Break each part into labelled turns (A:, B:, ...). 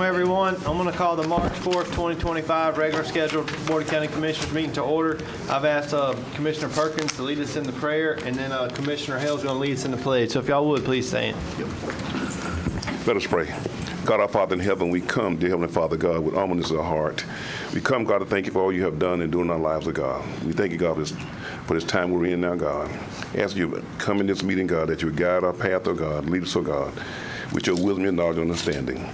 A: Everyone, I'm going to call the March 4th, 2025 regular scheduled Board of County Commissioners meeting to order. I've asked Commissioner Perkins to lead us in the prayer, and then Commissioner Hale is going to lead us in the pledge. So if y'all would, please stand.
B: Let us pray. God, our Father in heaven, we come, dear Heavenly Father, God, with humbleness of heart. We come, God, to thank you for all you have done and doing in our lives, God. We thank you, God, for this time we're in now, God. Ask you to come in this meeting, God, that you would guide our path, oh God, lead us, oh God, with your wisdom and knowledge and understanding.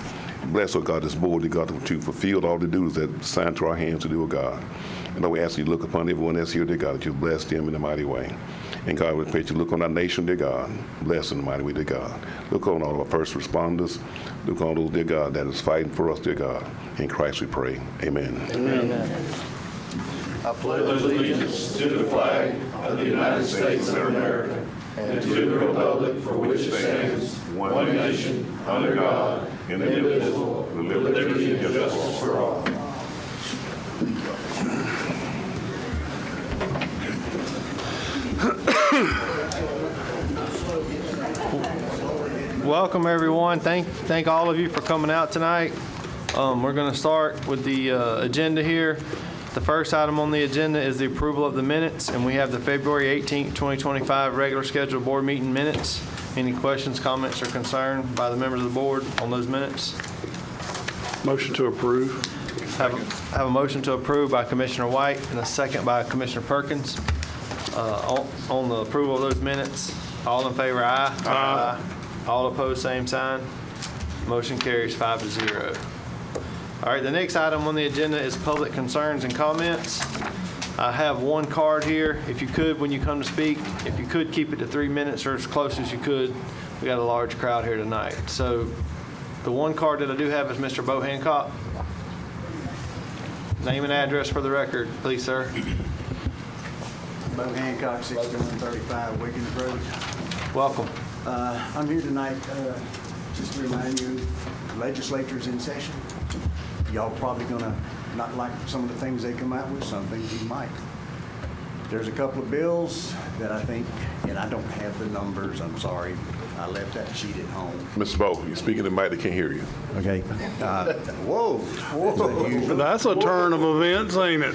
B: Bless, oh God, this board, God, to fulfill all the duties that assigned to our hands to do, oh God. And Lord, we ask you to look upon everyone that's here, dear God, that you bless them in a mighty way. And God, we pray that you look on our nation, dear God, bless in a mighty way, dear God. Look on all of our first responders. Look on those, dear God, that is fighting for us, dear God. In Christ we pray. Amen.
A: Amen.
C: I pledge allegiance to the flag of the United States of America and to the republic for which it stands, one nation, under God, indivisible, with liberty and justice for all.
A: Welcome, everyone. Thank all of you for coming out tonight. We're going to start with the agenda here. The first item on the agenda is the approval of the minutes, and we have the February 18th, 2025 regular scheduled board meeting minutes. Any questions, comments, or concern by the members of the board on those minutes?
D: Motion to approve.
A: Have a motion to approve by Commissioner White and a second by Commissioner Perkins. On the approval of those minutes, all in favor, aye. Aye. All opposed, same sign. Motion carries 5-0. All right, the next item on the agenda is public concerns and comments. I have one card here. If you could, when you come to speak, if you could keep it to 3 minutes or as close as you could. We got a large crowd here tonight. So the one card that I do have is Mr. Bo Hancock. Name and address for the record, please, sir.
E: Bo Hancock, 6135 Wiggins Road.
A: Welcome.
E: I'm here tonight just to remind you, the legislature's in session. Y'all probably gonna not like some of the things they come out with, some things you might. There's a couple of bills that I think, and I don't have the numbers, I'm sorry. I left that sheet at home.
B: Mr. Bo, you're speaking to Mike, they can't hear you.
E: Okay. Whoa.
D: That's a turn of events, ain't it?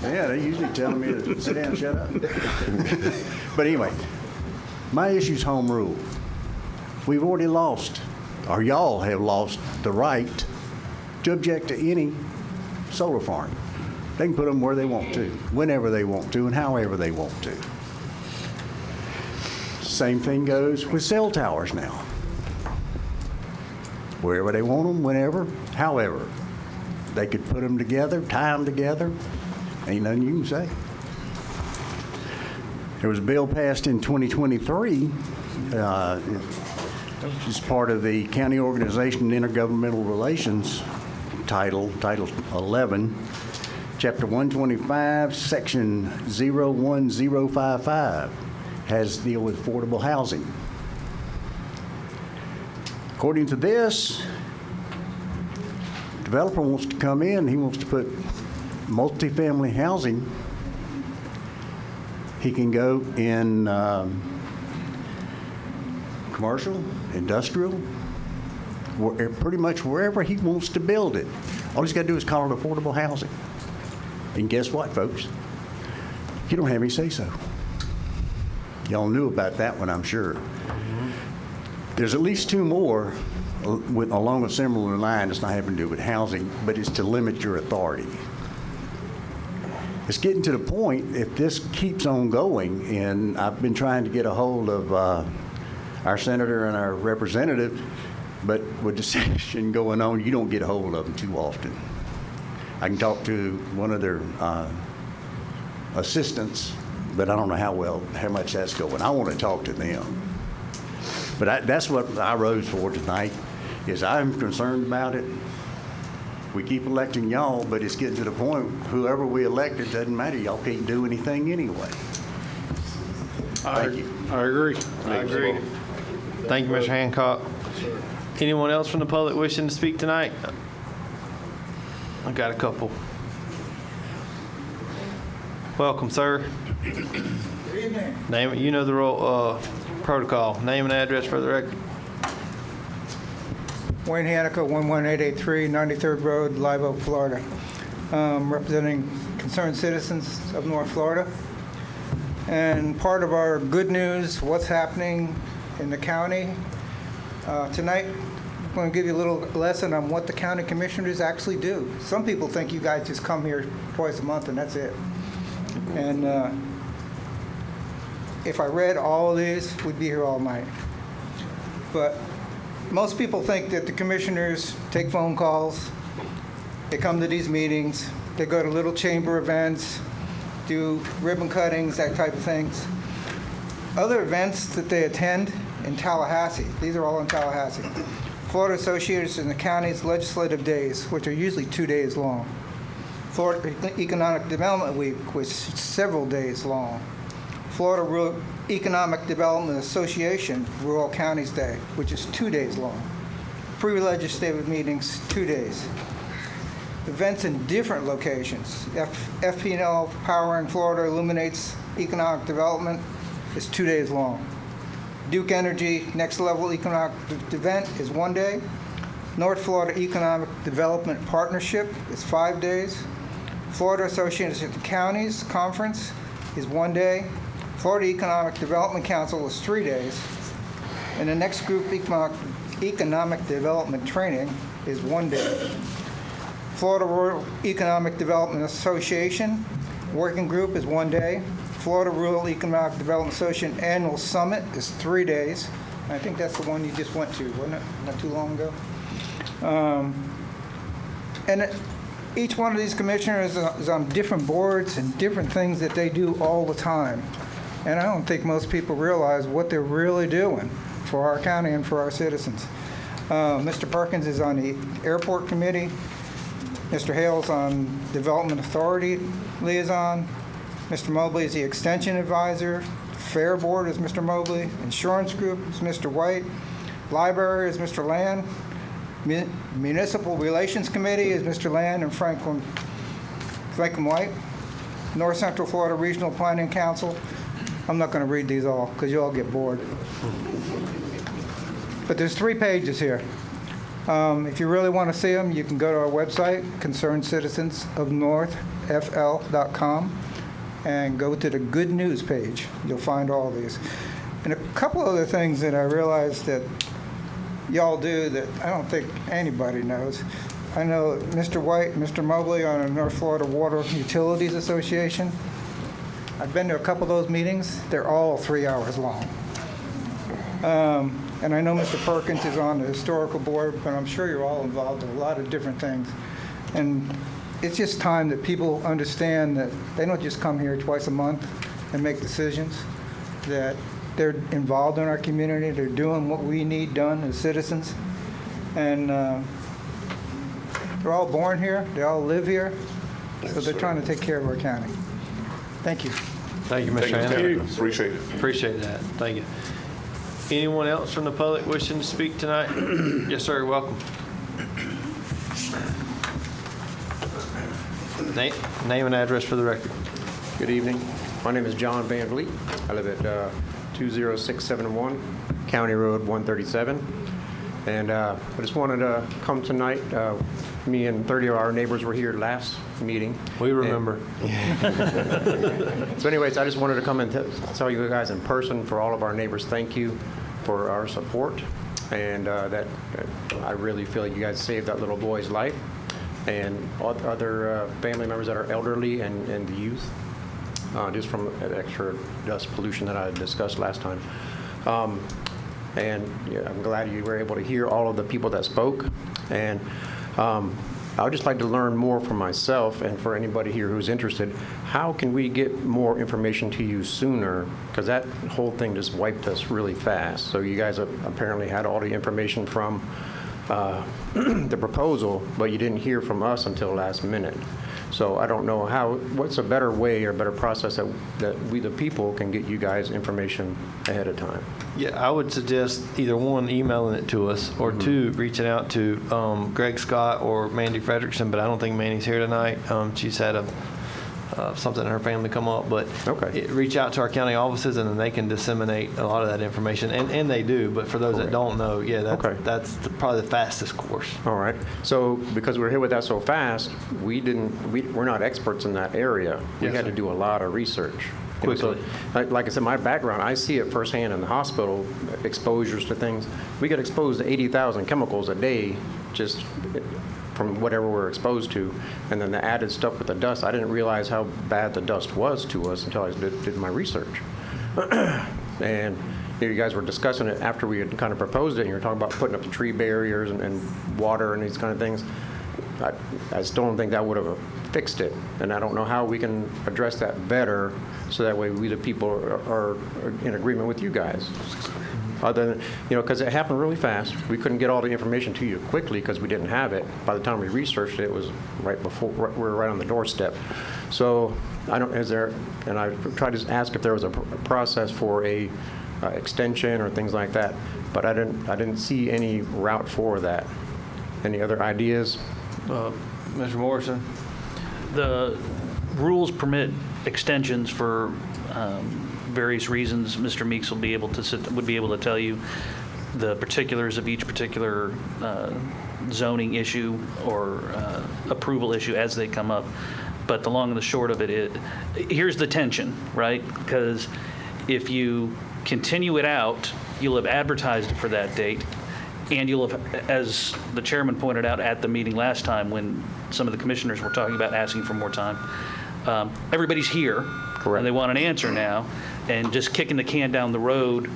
E: Yeah, they usually tell me to sit down and shut up. But anyway, my issue's home rule. We've already lost, or y'all have lost, the right to object to any solar farm. They can put them where they want to, whenever they want to, and however they want to. Same thing goes with cell towers now. Wherever they want them, whenever, however. They could put them together, tie them together. Ain't nothing you can say. There was a bill passed in 2023. It's part of the County Organization and Intergovernmental Relations Title 11, Chapter 125, Section 01055. Has to deal with affordable housing. According to this, developer wants to come in, he wants to put multifamily housing. He can go in commercial, industrial, pretty much wherever he wants to build it. All he's got to do is call it affordable housing. And guess what, folks? You don't have any say-so. Y'all knew about that one, I'm sure. There's at least two more along a similar line. It's not having to do with housing, but it's to limit your authority. It's getting to the point, if this keeps on going, and I've been trying to get a hold of our senator and our representative, but with the session going on, you don't get a hold of them too often. I can talk to one of their assistants, but I don't know how much that's going. I want to talk to them. But that's what I rose for tonight, is I'm concerned about it. We keep electing y'all, but it's getting to the point, whoever we elected, doesn't matter. Y'all can't do anything anyway. Thank you.
D: I agree.
A: I agree. Thank you, Mr. Hancock. Anyone else from the public wishing to speak tonight? I got a couple. Welcome, sir.
F: Good evening.
A: Name, you know the protocol. Name and address for the record.
F: Wayne Hanica, 11883 93rd Road, Live Oak, Florida. Representing concerned citizens of North Florida. And part of our good news, what's happening in the county. Tonight, I'm going to give you a little lesson on what the county commissioners actually do. Some people think you guys just come here twice a month and that's it. And if I read all of these, we'd be here all night. But most people think that the commissioners take phone calls, they come to these meetings, they go to little chamber events, do ribbon cuttings, that type of things. Other events that they attend in Tallahassee, these are all in Tallahassee. Florida Associated in the County's Legislative Days, which are usually 2 days long. Florida Economic Development Week, which is several days long. Florida Rural Economic Development Association Rural Counties Day, which is 2 days long. Pre-legislative meetings, 2 days. Events in different locations. FP&L Power in Florida Illuminates Economic Development is 2 days long. Duke Energy Next Level Economic Event is 1 day. North Florida Economic Development Partnership is 5 days. Florida Association of Counties Conference is 1 day. Florida Economic Development Council is 3 days. And the next group, Economic Development Training, is 1 day. Florida Rural Economic Development Association Working Group is 1 day. Florida Rural Economic Development Association Annual Summit is 3 days. I think that's the one you just went to, wasn't it? Not too long ago. Each one of these commissioners is on different boards and different things that they do all the time. And I don't think most people realize what they're really doing for our county and for our citizens. Mr. Perkins is on the Airport Committee. Mr. Hale's on Development Authority Liaison. Mr. Mobley is the Extension Advisor. Fair Board is Mr. Mobley. Insurance Group is Mr. White. Library is Mr. Land. Municipal Relations Committee is Mr. Land and Franklin White. North Central Florida Regional Planning Council. I'm not going to read these all because you all get bored. But there's 3 pages here. If you really want to see them, you can go to our website, concernedcitizensofnorthfl.com, and go to the Good News page. You'll find all these. And a couple other things that I realized that y'all do that I don't think anybody knows. I know Mr. White and Mr. Mobley on the North Florida Water Utilities Association. I've been to a couple of those meetings. They're all 3 hours long. And I know Mr. Perkins is on the historical board, but I'm sure you're all involved in a lot of different things. And it's just time that people understand that they don't just come here twice a month and make decisions, that they're involved in our community. They're doing what we need done as citizens. And they're all born here. They all live here. So they're trying to take care of our county. Thank you.
A: Thank you, Mr.
B: Thank
A: Hanica.
B: you. Appreciate it.
A: Appreciate that. Thank you. Anyone else from the public wishing to speak tonight? Yes, sir. Welcome. Name and address for the record.
G: Good evening. My name is John Van Vliet. I live at 20671 County Road 137. And I just wanted to come tonight. Me and 30 of our neighbors were here last meeting.
A: We remember.
G: So anyways, I just wanted to come and tell you guys in person, for all of our neighbors, thank you for our support. And that I really feel like you guys saved that little boy's life. And other family members that are elderly and the youth, just from extra dust pollution that I discussed last time. And yeah, I'm glad you were able to hear all of the people that spoke. And I would just like to learn more for myself and for anybody here who's interested. How can we get more information to you sooner? Because that whole thing just wiped us really fast. So you guys apparently had all the information from the proposal, but you didn't hear from us until last minute. So I don't know what's a better way or better process that we the people can get you guys information ahead of time.
A: Yeah, I would suggest either one, emailing it to us, or two, reaching out to Greg Scott or Mandy Frederickson, but I don't think Mandy's here tonight. She's had a something in her family come up, but
G: Okay.
A: reach out to our county offices, and then they can disseminate a lot of that information, and they do. But for those that don't know, yeah,
G: Okay.
A: that's probably the fastest course.
G: All right. So because we're here with that so fast, we're not experts in that area. We
A: Yes,
G: had
A: sir.
G: to do a lot of research. You know, so,
A: Quickly.
G: like I said, my background, I see it firsthand in the hospital, exposures to things. We get exposed to 80,000 chemicals a day just from whatever we're exposed to. And then the added stuff with the dust, I didn't realize how bad the dust was to us until I did my research. And you guys were discussing it after we had kind of proposed it, and you were talking about putting up the tree barriers and water and these kind of things. I still don't think that would have fixed it, and I don't know how we can address that better so that way we, the people, are in agreement with you guys. Other than, because it happened really fast. We couldn't get all the information to you quickly because we didn't have it. By the time we researched it, it was right before, we were right on the doorstep. So I tried to ask if there was a process for a extension or things like that, but I didn't see any route for that. Any other ideas?
A: Mr. Morrison?
H: The rules permit extensions for various reasons. Mr. Meeks would be able to tell you the particulars of each particular zoning issue or approval issue as they come up. But the long and the short of it, here's the tension, right? Because if you continue it out, you'll have advertised it for that date, and you'll have, as the chairman pointed out at the meeting last time when some of the commissioners were talking about asking for more time, everybody's here.
G: Correct.
H: And they want an answer now, and just kicking the can down the road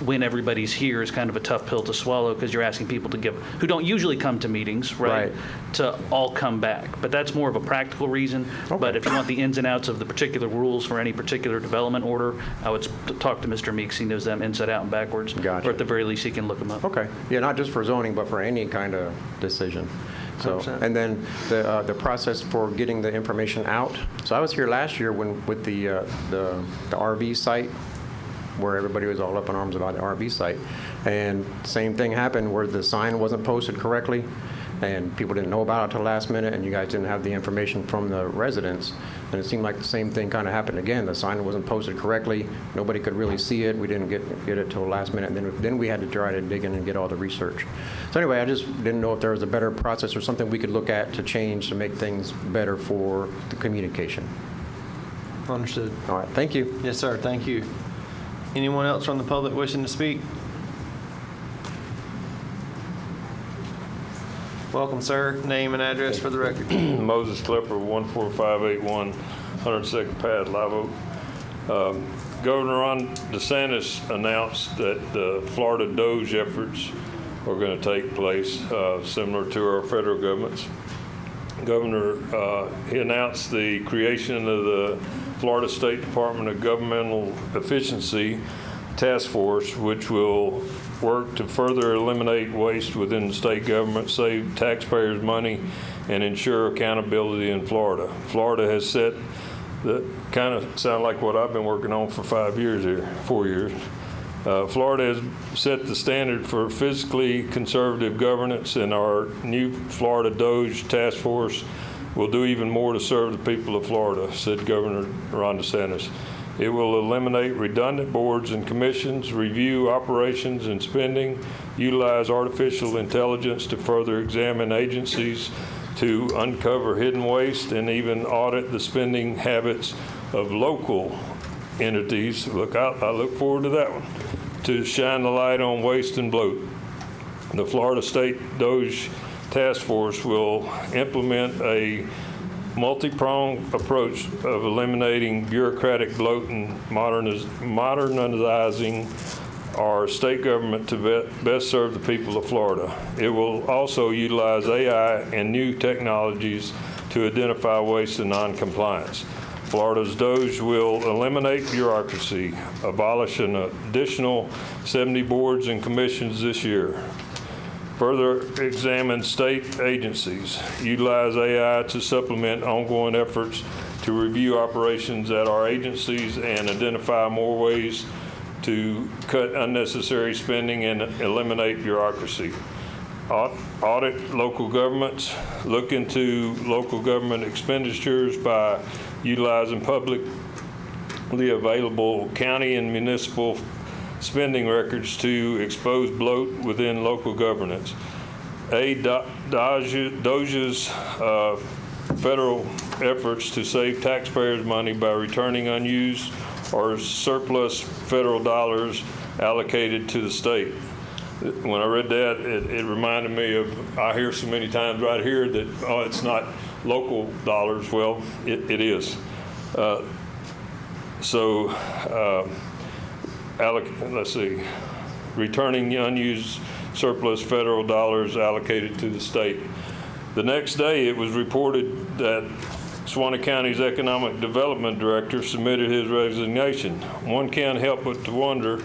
H: when everybody's here is kind of a tough pill to swallow, because you're asking people who don't usually come to meetings, right, to all come back. But that's more of a practical reason.
G: Okay.
H: But if you want the ins and outs of the particular rules for any particular development order, I would talk to Mr. Meeks. He knows them inside out and backwards.
G: Gotcha.
H: Or at the very least, he can look them up.
G: Okay. Yeah, not just for zoning, but for any kind of decision. So,
A: 100%.
G: and then the process for getting the information out. So I was here last year with the RV site, where everybody was all up in arms about the RV site. And same thing happened where the sign wasn't posted correctly, and people didn't know about it until the last minute, and you guys didn't have the information from the residents. And it seemed like the same thing kind of happened again. The sign wasn't posted correctly. Nobody could really see it. We didn't get it till the last minute. And then we had to try to dig in and get all the research. So anyway, I just didn't know if there was a better process or something we could look at to change to make things better for the communication.
A: Understood.
G: All right, thank you.
A: Yes, sir. Thank you. Anyone else from the public wishing to speak? Welcome, sir. Name and address for the record.
C: Moses Klepper, 14581 102nd Pad, Live Oak. Governor Ron DeSantis announced that the Florida Doge efforts are going to take place, similar to our federal government's. Governor, he announced the creation of the Florida State Department of Governmental Efficiency Task Force, which will work to further eliminate waste within the state government, save taxpayers money, and ensure accountability in Florida. Florida has set the kind of sound like what I've been working on for 4 years. Florida has set the standard for fiscally conservative governance, and our new Florida Doge Task Force will do even more to serve the people of Florida, said Governor Ron DeSantis. It will eliminate redundant boards and commissions, review operations and spending, utilize artificial intelligence to further examine agencies to uncover hidden waste, and even audit the spending habits of local entities. Look, I look forward to that one, to shine the light on waste and bloat. The Florida State Doge Task Force will implement a multi-pronged approach of eliminating bureaucratic bloat and modernizing our state government to best serve the people of Florida. It will also utilize AI and new technologies to identify waste and noncompliance. Florida's Doge will eliminate bureaucracy, abolish an additional 70 boards and commissions this year. Further examine state agencies, utilize AI to supplement ongoing efforts to review operations at our agencies and identify more ways to cut unnecessary spending and eliminate bureaucracy. Audit local governments, look into local government expenditures by utilizing publicly available county and municipal spending records to expose bloat within local governance. DOJ's federal efforts to save taxpayers' money by returning unused or surplus federal dollars allocated to the state. When I read that, it reminded me of, I hear so many times right here that, oh, it's not local dollars. Well, it is. Let's see, returning unused surplus federal dollars allocated to the state. The next day, it was reported that Suwannee County's Economic Development Director submitted his resignation. One can't help but to wonder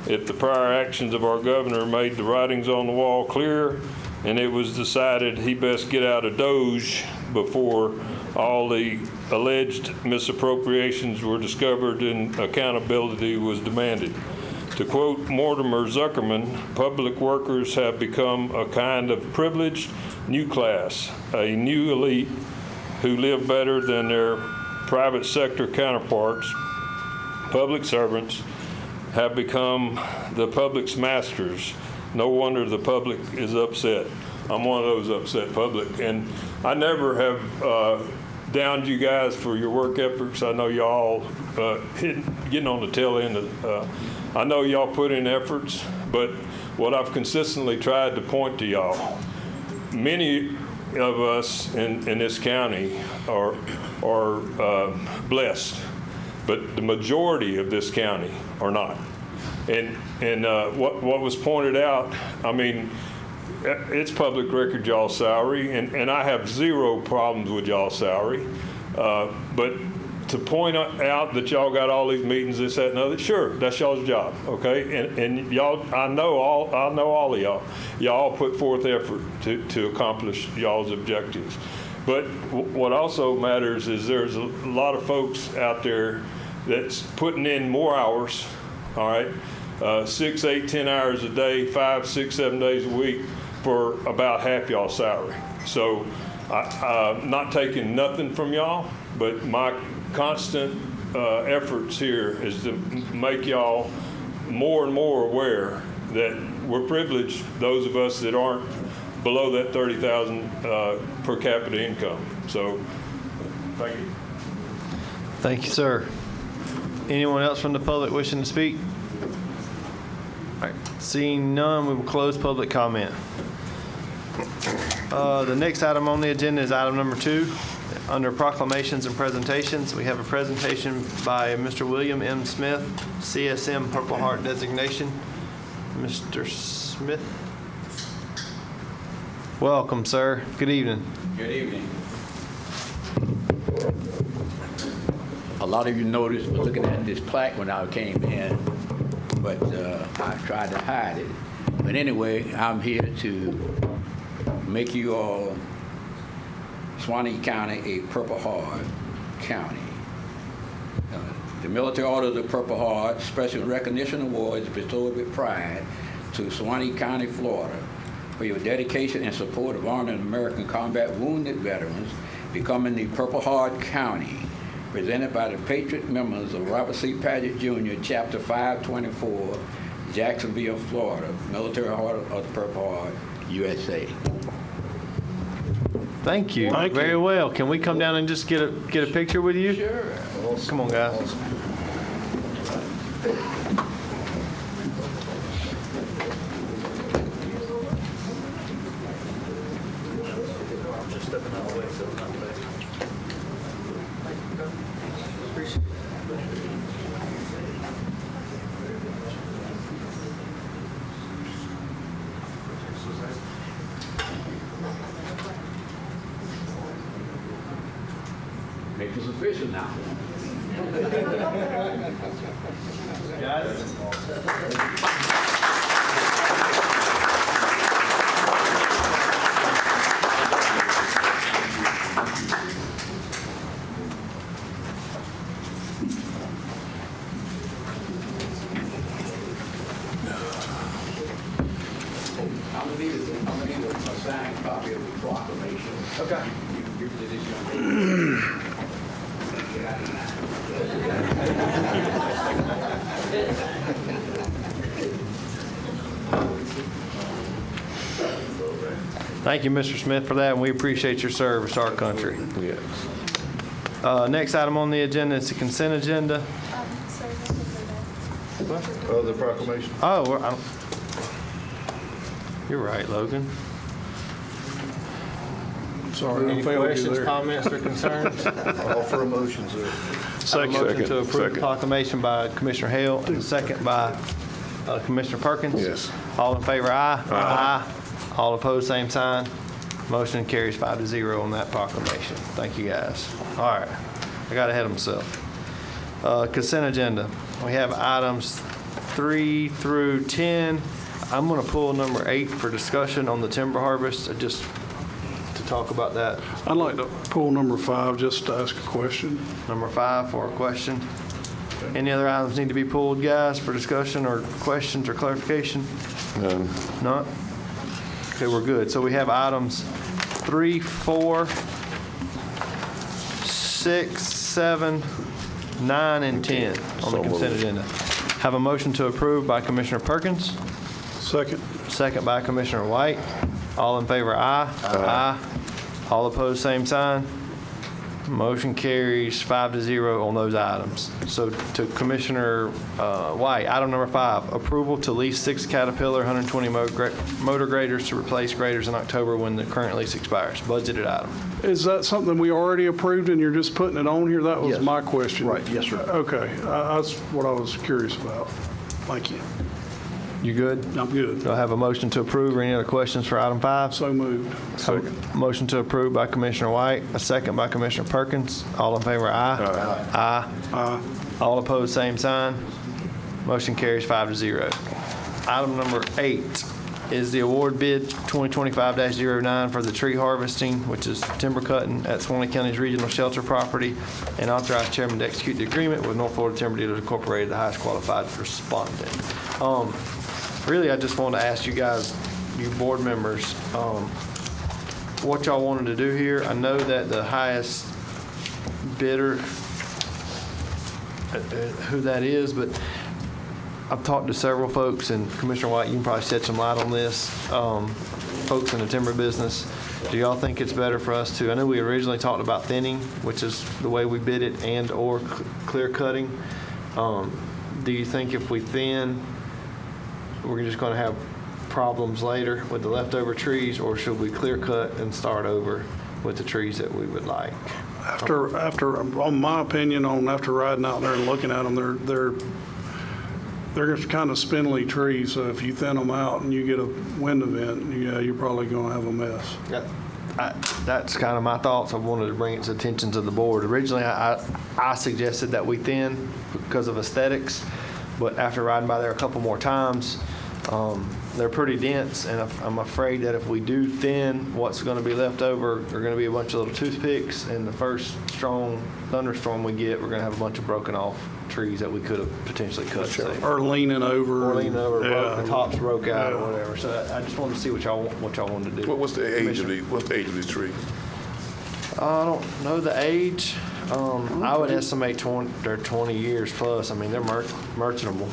C: if the prior actions of our governor made the writings on the wall clear, and it was decided he best get out of Doge before all the alleged misappropriations were discovered and accountability was demanded. To quote Mortimer Zuckerman, public workers have become a kind of privileged new class, a new elite who live better than their private sector counterparts. Public servants have become the public's masters. No wonder the public is upset. I'm one of those upset public, and I never have downed you guys for your work efforts. I know y'all getting on the tail end of, I know y'all put in efforts, but what I've consistently tried to point to y'all, many of us in this county are blessed, but the majority of this county are not. And what was pointed out, I mean, it's public record, y'all's salary, and I have zero problems with y'all's salary. But to point out that y'all got all these meetings, this, that, and other, sure, that's y'all's job, okay? And y'all, I know all of y'all. Y'all put forth effort to accomplish y'all's objectives. But what also matters is there's a lot of folks out there that's putting in more hours, all right? 6, 8, 10 hours a day, 5, 6, 7 days a week for about half y'all's salary. So I'm not taking nothing from y'all, but my constant efforts here is to make y'all more and more aware that we're privileged, those of us that aren't below that $30,000 per capita income. So, thank you.
A: Thank you, sir. Anyone else from the public wishing to speak? All right, seeing none, we will close public comment. The next item on the agenda is item number 2. Under proclamations and presentations, we have a presentation by Mr. William M. Smith, CSM Purple Heart designation. Mr. Smith. Welcome, sir. Good evening.
I: Good evening. A lot of you noticed looking at this plaque when I came in, but I tried to hide it. But anyway, I'm here to make you all Suwannee County a Purple Heart county. The Military Order of the Purple Heart Special Recognition Award is bestowed with pride to Suwannee County, Florida, for your dedication and support of honoring American combat wounded veterans, becoming the Purple Heart County, presented by the Patriot members of Robert C. Paget Jr., Chapter 524, Jacksonville, Florida, Military Order of the Purple Heart, USA.
A: Thank you.
D: Thank you.
A: Very well. Can we come down and just get a picture with you?
I: Sure.
A: Come on, guys.
I: Make this official now. I'm gonna need a signed copy of the proclamation. Okay. You can give it to this young lady.
A: Thank you, Mr. Smith, for that, and we appreciate your service to our country.
B: Yes.
A: Next item on the agenda is the consent agenda.
C: The proclamation.
A: Oh, you're right, Logan.
D: Sorry, I
A: Any
D: failed you
A: questions,
D: there.
A: comments, or concerns?
C: Offer a motion, sir.
A: A motion to approve the
B: Second.
A: proclamation by Commissioner Hale, and a second by Commissioner Perkins.
B: Yes.
A: All in favor, aye. Aye. All opposed, same sign. Motion carries 5-0 on that proclamation. Thank you, guys. All right, I got ahead of myself. Consent agenda. We have items 3 through 10. I'm going to pull number 8 for discussion on the timber harvest, just to talk about that.
D: I'd like to pull number 5 just to ask a question.
A: Number 5 for a question. Any other items need to be pulled, guys, for discussion or questions or clarification?
B: None.
A: None? Okay, we're good. So we have items 3, 4, 6, 7, 9, and 10 on the
B: So
A: consent
B: moved.
A: agenda. Have a motion to approve by Commissioner Perkins,
D: Second.
A: second by Commissioner White. All in favor, aye. Aye. All opposed, same sign. Motion carries 5-0 on those items. So to Commissioner White, item number 5, approval to lease 6 Caterpillar 120 motor graders to replace graders in October when the current lease expires. Budgeted item.
D: Is that something we already approved and you're just putting it on here? That was
E: Yes.
D: my question.
E: Right, yes, sir.
D: Okay, that's what I was curious about. Thank you.
A: You good?
D: I'm good.
A: Do I have a motion to approve or any other questions for item 5?
D: So moved.
A: Motion to approve by Commissioner White, a second by Commissioner Perkins. All in favor, aye. Aye.
D: Aye.
A: All opposed, same sign. Motion carries 5-0. Item number 8 is the award bid 2025-09 for the tree harvesting, which is timber cutting at Suwannee County's regional shelter property, and authorize chairman to execute the agreement with North Florida Timber Dealers Incorporated, the highest qualified respondent. Really, I just want to ask you guys, you board members, what y'all wanted to do here. I know that the highest bidder, who that is, but I've talked to several folks, and Commissioner White, you can probably shed some light on this, folks in the timber business. Do y'all think it's better for us to, I know we originally talked about thinning, which is the way we bid it, and or clear cutting. Do you think if we thin, we're just going to have problems later with the leftover trees, or should we clear cut and start over with the trees that we would like?
D: After, on my opinion, after riding out there and looking at them, they're just kind of spindly trees. So if you thin them out and you get a wind event, yeah, you're probably going to have a mess.
A: That's kind of my thoughts. I wanted to bring it to the attention to the board. Originally, I suggested that we thin because of aesthetics, but after riding by there a couple more times, they're pretty dense, and I'm afraid that if we do thin, what's going to be left over are going to be a bunch of little toothpicks, and the first strong thunderstorm we get, we're going to have a bunch of broken off trees that we could have potentially cut. say.
D: Or leaning over.
A: Or leaning over,
D: Yeah.
A: the tops broke out or whatever. So I just wanted to see what y'all wanted to do.
B: What's the age of these trees?
A: I don't know the age. I would estimate they're 20 years plus. I mean, they're merchantable.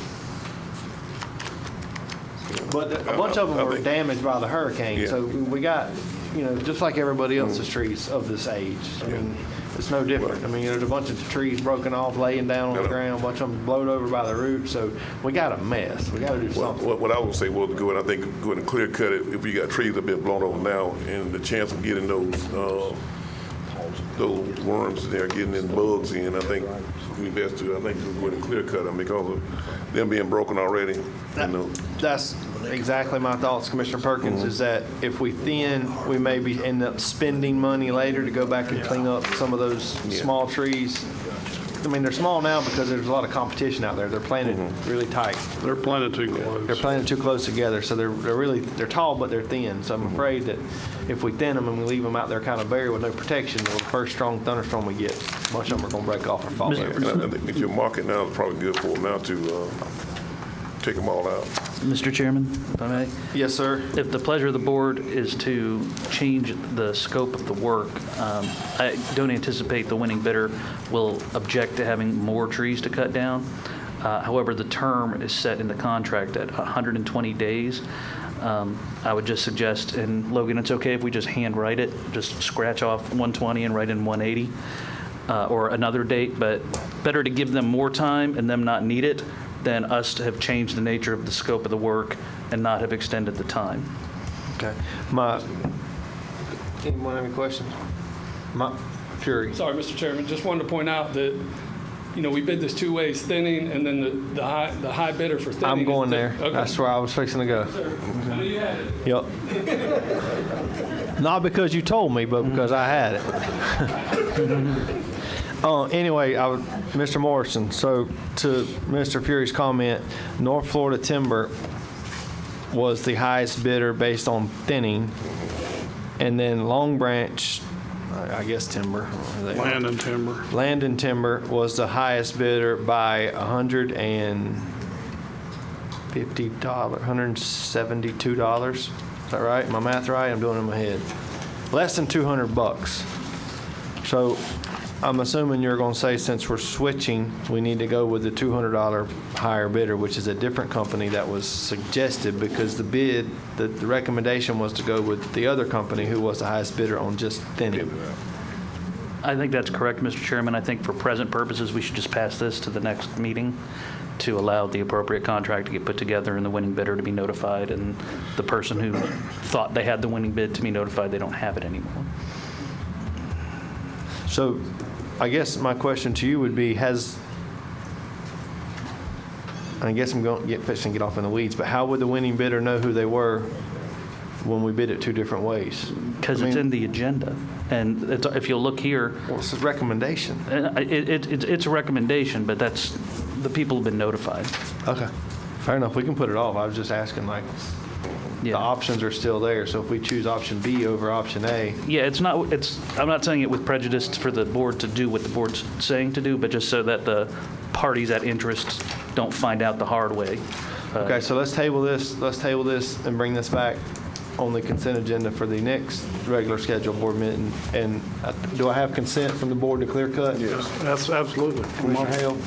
A: But a bunch of them were damaged by the hurricane.
B: Yeah.
A: So we got, just like everybody else's trees of this age. I mean, it's no different. I mean, there's a bunch of trees broken off, laying down on the ground, a bunch of them blowed over by the roots. So we got a mess. We got to do something.
B: What I would say was to go and I think go and clear cut it if you got trees that have been blown over now, and the chance of getting those worms there, getting in bugs in, I think we best to, go ahead and clear cut them because of them being broken already.
A: That's exactly my thoughts, Commissioner Perkins, is that if we thin, we maybe end up spending money later to go back and clean up some of those small trees. I mean, they're small now because there's a lot of competition out there. They're planted really tight.
D: They're planted too close.
A: They're planted too close together, so they're tall, but they're thin. So I'm afraid that if we thin them and we leave them out there kind of buried with no protection, the first strong thunderstorm we get, a bunch of them are going to break off or fall over.
B: And I think that your market now is probably good for them now to take them all out.
H: Mr. Chairman, if I may.
A: Yes, sir.
H: If the pleasure of the board is to change the scope of the work, I don't anticipate the winning bidder will object to having more trees to cut down. However, the term is set in the contract at 120 days. I would just suggest, and Logan, it's okay if we just handwrite it, just scratch off 120 and write in 180 or another date, but better to give them more time and them not need it than us to have changed the nature of the scope of the work and not have extended the time.
A: Okay. Anyone have any questions? Fury.
J: Sorry, Mr. Chairman, just wanted to point out that, you know, we bid this two ways, thinning, and then the high bidder for thinning.
A: I'm going there.
J: Okay.
A: That's where I was fixing to go.
J: I knew you had it.
A: Yep. Not because you told me, but because I had it. Anyway, Mr. Morrison, so to Mr. Fury's comment, North Florida Timber was the highest bidder based on thinning, and then Long Branch, I guess timber.
D: Land and timber.
A: Land and Timber was the highest bidder by $172. Is that right? My math right? I'm doing it in my head. Less than $200. So I'm assuming you're going to say, since we're switching, we need to go with the $200 higher bidder, which is a different company that was suggested, because the bid, the recommendation was to go with the other company who was the highest bidder on just thinning.
H: I think that's correct, Mr. Chairman. I think for present purposes, we should just pass this to the next meeting to allow the appropriate contract to get put together and the winning bidder to be notified, and the person who thought they had the winning bid to be notified they don't have it anymore.
A: So I guess my question to you would be, I guess I'm going to get off in the weeds, but how would the winning bidder know who they were when we bid it two different ways?
H: Because it's in the agenda. And if you'll look here,
A: Well, it's a recommendation.
H: it's a recommendation, but that's, the people have been notified.
A: Okay, fair enough. We can put it off. I was just asking, like, the
H: Yeah.
A: options are still there. So if we choose option B over option A,
H: Yeah, I'm not saying it with prejudice for the board to do what the board's saying to do, but just so that the parties at interest don't find out the hard way.
A: okay, so let's table this and bring this back on the consent agenda for the next regular scheduled board meeting. And do I have consent from the board to clear cut?
B: Yes.
D: That's absolutely.
A: Commissioner Hale?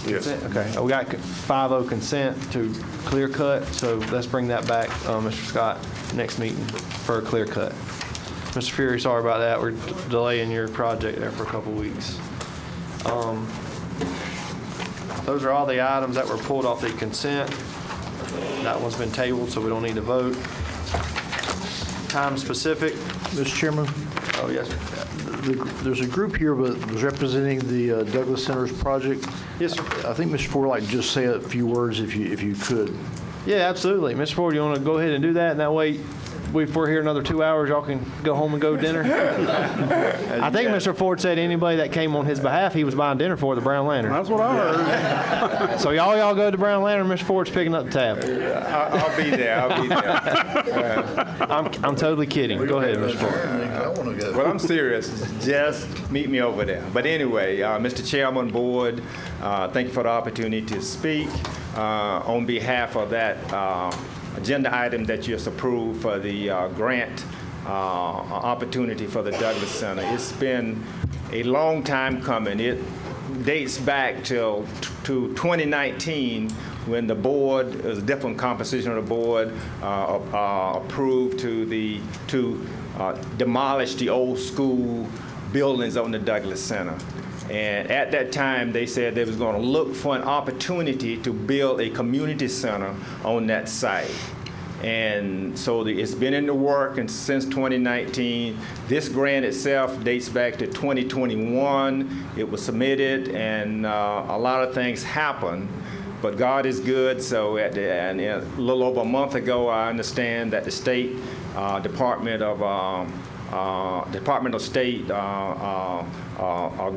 B: Yes.
A: Okay, we got 5-0 consent to clear cut, so let's bring that back, Mr. Scott, next meeting for a clear cut. Mr. Fury, sorry about that. We're delaying your project there for a couple weeks. Those are all the items that were pulled off the consent. That one's been tabled, so we don't need to vote. Time specific.
K: Mr. Chairman,
A: Oh, yes, sir.
K: there's a group here but was representing the Douglas Center's project.
A: Yes, sir.
K: I think Mr. Ford would like to just say a few words if you could.
A: Yeah, absolutely. Mr. Ford, you want to go ahead and do that? And that way, if we're here another 2 hours, y'all can go home and go to dinner. I think Mr. Ford said anybody that came on his behalf, he was buying dinner for the Brown Lantern.
D: That's what I heard.
A: So y'all go to the Brown Lantern, Mr. Ford's picking up the tab.
C: I'll be there.
A: I'm totally kidding. Go ahead, Mr. Ford.
C: I want to go. Well, I'm serious. Just meet me over there. But anyway, Mr. Chairman, board, thank you for the opportunity to speak on behalf of that agenda item that you just approved for the grant opportunity for the Douglas Center. It's been a long time coming. It dates back to 2019 when the board, it was a different composition of the board, approved to demolish the old school buildings on the Douglas Center. And at that time, they said they was going to look for an opportunity to build a community center on that site. And so it's been in the work and since 2019. This grant itself dates back to 2021. It was submitted, and a lot of things happened. But God is good. So a little over a month ago, I understand that the State Department of
L: Department of State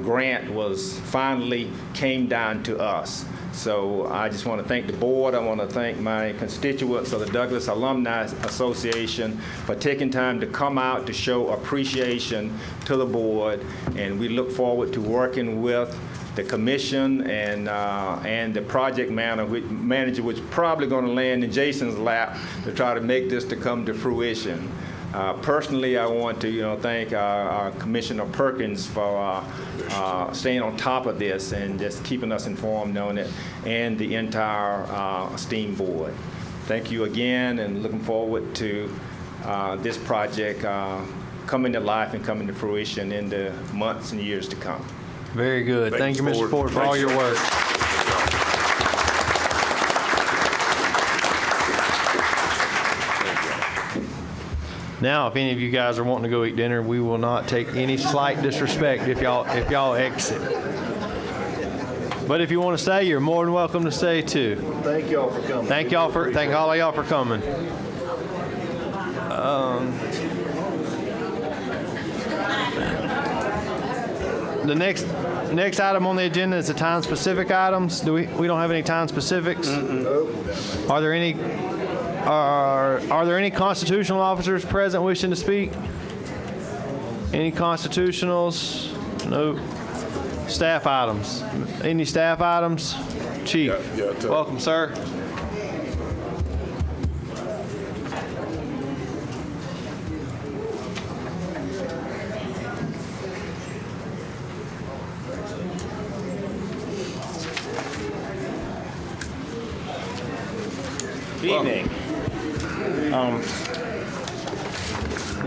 L: grant was finally came down to us. So I just want to thank the board. I want to thank my constituents of the Douglas Alumni Association for taking time to come out to show appreciation to the board. And we look forward to working with the commission and the project manager, which is probably going to land in Jason's lap to try to make this to come to fruition. Personally, I want to thank Commissioner Perkins for staying on top of this and just keeping us informed on it, and the entire STEAM board. Thank you again, and looking forward to this project coming to life and coming to fruition in the months and years to come.
A: Very good. Thank you, Mr. Ford, for all your work. Now, if any of you guys are wanting to go eat dinner, we will not take any slight disrespect if y'all exit. But if you want to stay, you're more than welcome to stay too.
C: Thank y'all for coming.
A: Thank all of y'all for coming. The next item on the agenda is the time-specific items. We don't have any time-specifics? Are there any constitutional officers present wishing to speak? Any constitutionals? No. Staff items? Any staff items? Chief? Welcome, sir.
M: Good evening.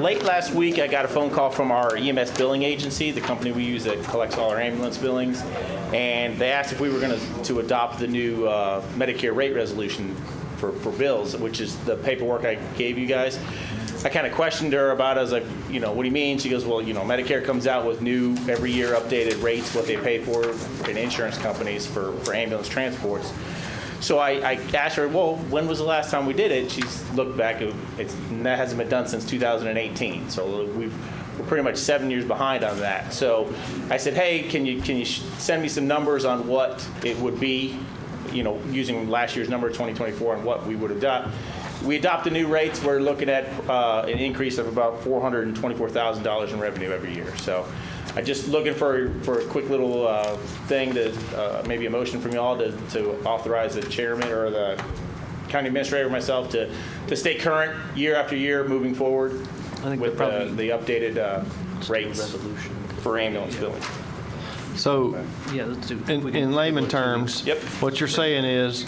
M: Late last week, I got a phone call from our EMS billing agency, the company we use that collects all our ambulance billings, and they asked if we were going to adopt the new Medicare rate resolution for bills, which is the paperwork I gave you guys. I kind of questioned her about it. I was like, what do you mean? She goes, well, Medicare comes out with new, every year updated rates, what they pay for in insurance companies for ambulance transports. So I asked her, well, when was the last time we did it? She's looked back, that hasn't been done since 2018. So we're pretty much 7 years behind on that. So I said, hey, can you send me some numbers on what it would be, using last year's number, 2024, and what we would adopt. We adopt the new rates. We're looking at an increase of about $424,000 in revenue every year. So I'm just looking for a quick little thing to maybe a motion from y'all to authorize the chairman or the county administrator or myself to stay current year after year moving forward with the updated rates for ambulance billing.
A: So,
H: Yeah, let's do.
A: in layman terms,
M: Yep.
A: what you're saying is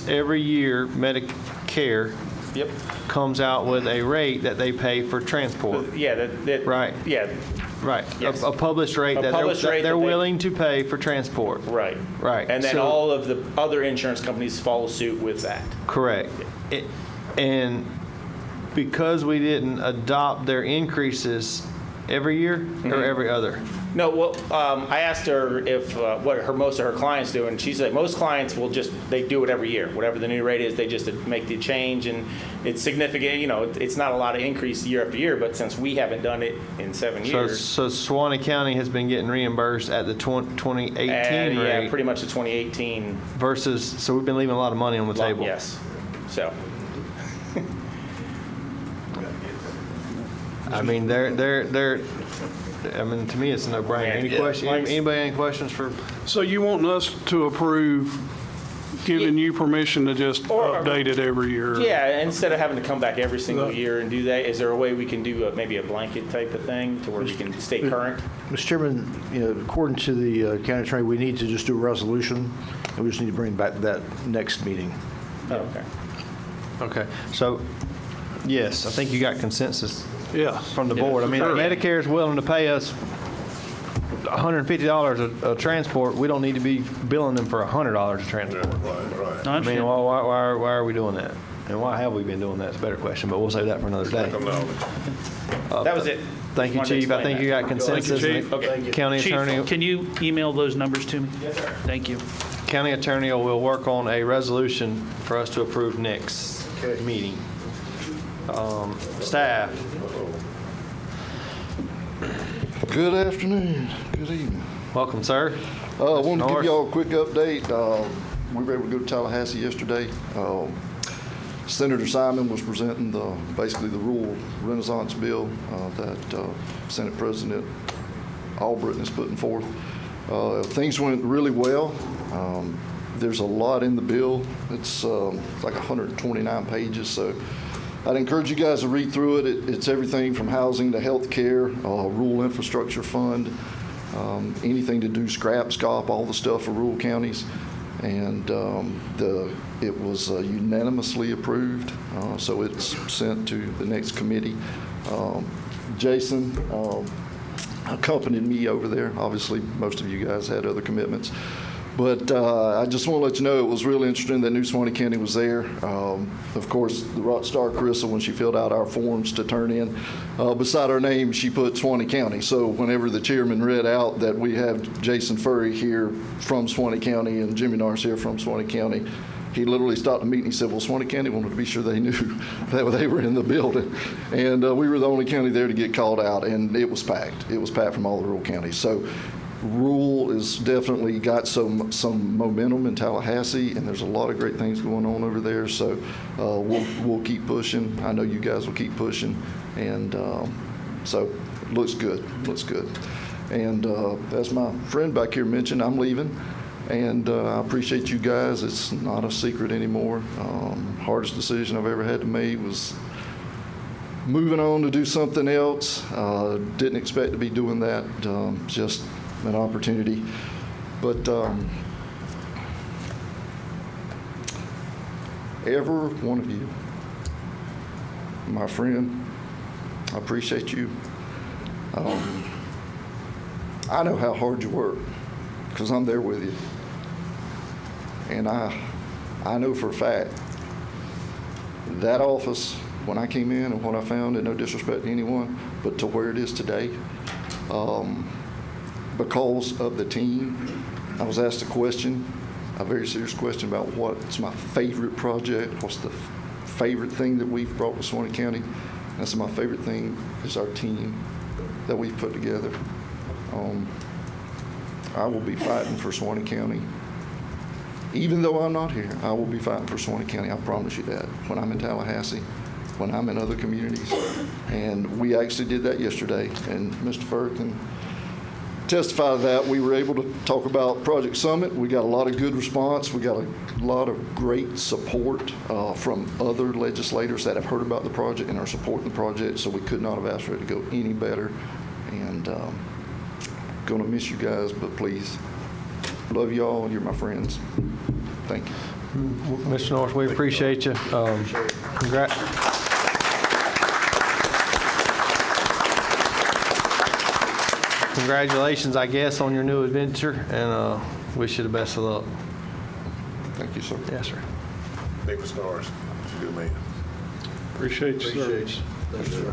A: every year Medicare comes out with a rate that they pay for transport.
M: Yeah,
A: Right.
M: Yeah,
A: Right.
M: Yes.
A: A published rate
M: A
A: that
M: published rate
A: they're
M: that they-
A: willing to pay for transport.
M: right.
A: Right.
M: And then
A: So-
M: all of the other insurance companies follow suit with that.
A: Correct. And because we didn't adopt their increases every year or every other?
M: No, well, I asked her if what most of her clients do, and she said most clients will they do it every year. Whatever the new rate is, they just make the change, and it's significant. It's not a lot of increase year after year, but since we haven't done it in 7 years.
A: So Suwannee County has been getting reimbursed at the 2018 rate.
M: Yeah, pretty much the 2018.
A: Versus, so we've been leaving a lot of money on the table.
M: Yes, so.
A: I mean, to me, it's a no-brainer. Any questions? Anybody any questions for?
D: So you want us to approve giving you permission to just update it every year?
M: Yeah, instead of having to come back every single year and do that, is there a way we can do maybe a blanket type of thing to where we can stay current?
K: Mr. Chairman, according to the county attorney, we need to just do a resolution, and we just need to bring back that next meeting.
M: Oh, okay.
A: Okay, so, yes, I think you got consensus from the
D: Yeah,
A: board. I mean,
D: sure.
A: Medicare is willing to pay us $150 a transport. We don't need to be billing them for $100 a transport.
C: Right.
A: I mean, why are we doing that? And why have we been doing that? It's a better question, but we'll save that for another day.
M: That was it.
A: Thank you,
M: Just wanted to
A: Chief. I
M: explain
A: think
M: that.
A: you got consensus.
D: Chief.
M: Okay.
A: County Attorney.
H: Chief, can you email those numbers to me? Yes, sir. Thank you.
A: County Attorney will work on a resolution for us to approve next meeting. Staff.
C: Good afternoon, good evening.
A: Welcome, sir.
C: I wanted to
A: North.
C: give y'all a quick update. We were able to go to Tallahassee yesterday. Senator Simon was presenting basically the rural renaissance bill that Senate President Albritton is putting forth. Things went really well. There's a lot in the bill. It's like 129 pages, so I'd encourage you guys to read through it. It's everything from housing to health care, rural infrastructure fund, anything to do SCOP, all the stuff for rural counties. And it was unanimously approved, so it's sent to the next committee. Jason accompanied me over there. Obviously, most of you guys had other commitments. But I just want to let you know it was really interesting that New Suwannee County was there. Of course, the rock star Carissa, when she filled out our forms to turn in, beside her name, she put Suwannee County. So whenever the chairman read out that we have Jason Furry here from Suwannee County and Jimmy Nars here from Suwannee County, he literally stopped the meeting. He said, well, Suwannee County wanted to be sure they knew that they were in the building. And we were the only county there to get called out, and it was packed. It was packed from all the rural counties. So rural has definitely got some momentum in Tallahassee, and there's a lot of great things going on over there. So we'll keep pushing. I know you guys will keep pushing, and so it looks good. Looks good. And as my friend back here mentioned, I'm leaving, and I appreciate you guys. It's not a secret anymore. Hardest decision I've ever had to make was moving on to do something else. Didn't expect to be doing that. Just an opportunity. But every one of you, my friend, I appreciate you. I know how hard you work because I'm there with you. And I know for a fact that office, when I came in and what I found, and no disrespect to anyone, but to where it is today, because of the team, I was asked a question, a very serious question about what's my favorite project, what's the favorite thing that we've brought to Suwannee County. And I said my favorite thing is our team that we've put together. I will be fighting for Suwannee County. Even though I'm not here, I will be fighting for Suwannee County. I promise you that. When I'm in Tallahassee, when I'm in other communities. And we actually did that yesterday. And Mr. Furr can testify to that. We were able to talk about Project Summit. We got a lot of good response. We got a lot of great support from other legislators that have heard about the project and are supporting the project. So we could not have asked for it to go any better. And gonna miss you guys, but please, love y'all. You're my friends. Thank you.
A: Mr. North, we appreciate you. Congratulations, I guess, on your new adventure, and wish you the best of luck.
C: Thank you, sir.
A: Yes, sir.
B: Thank you, Stars. You good man.
D: Appreciate you, sir.
A: Thank you.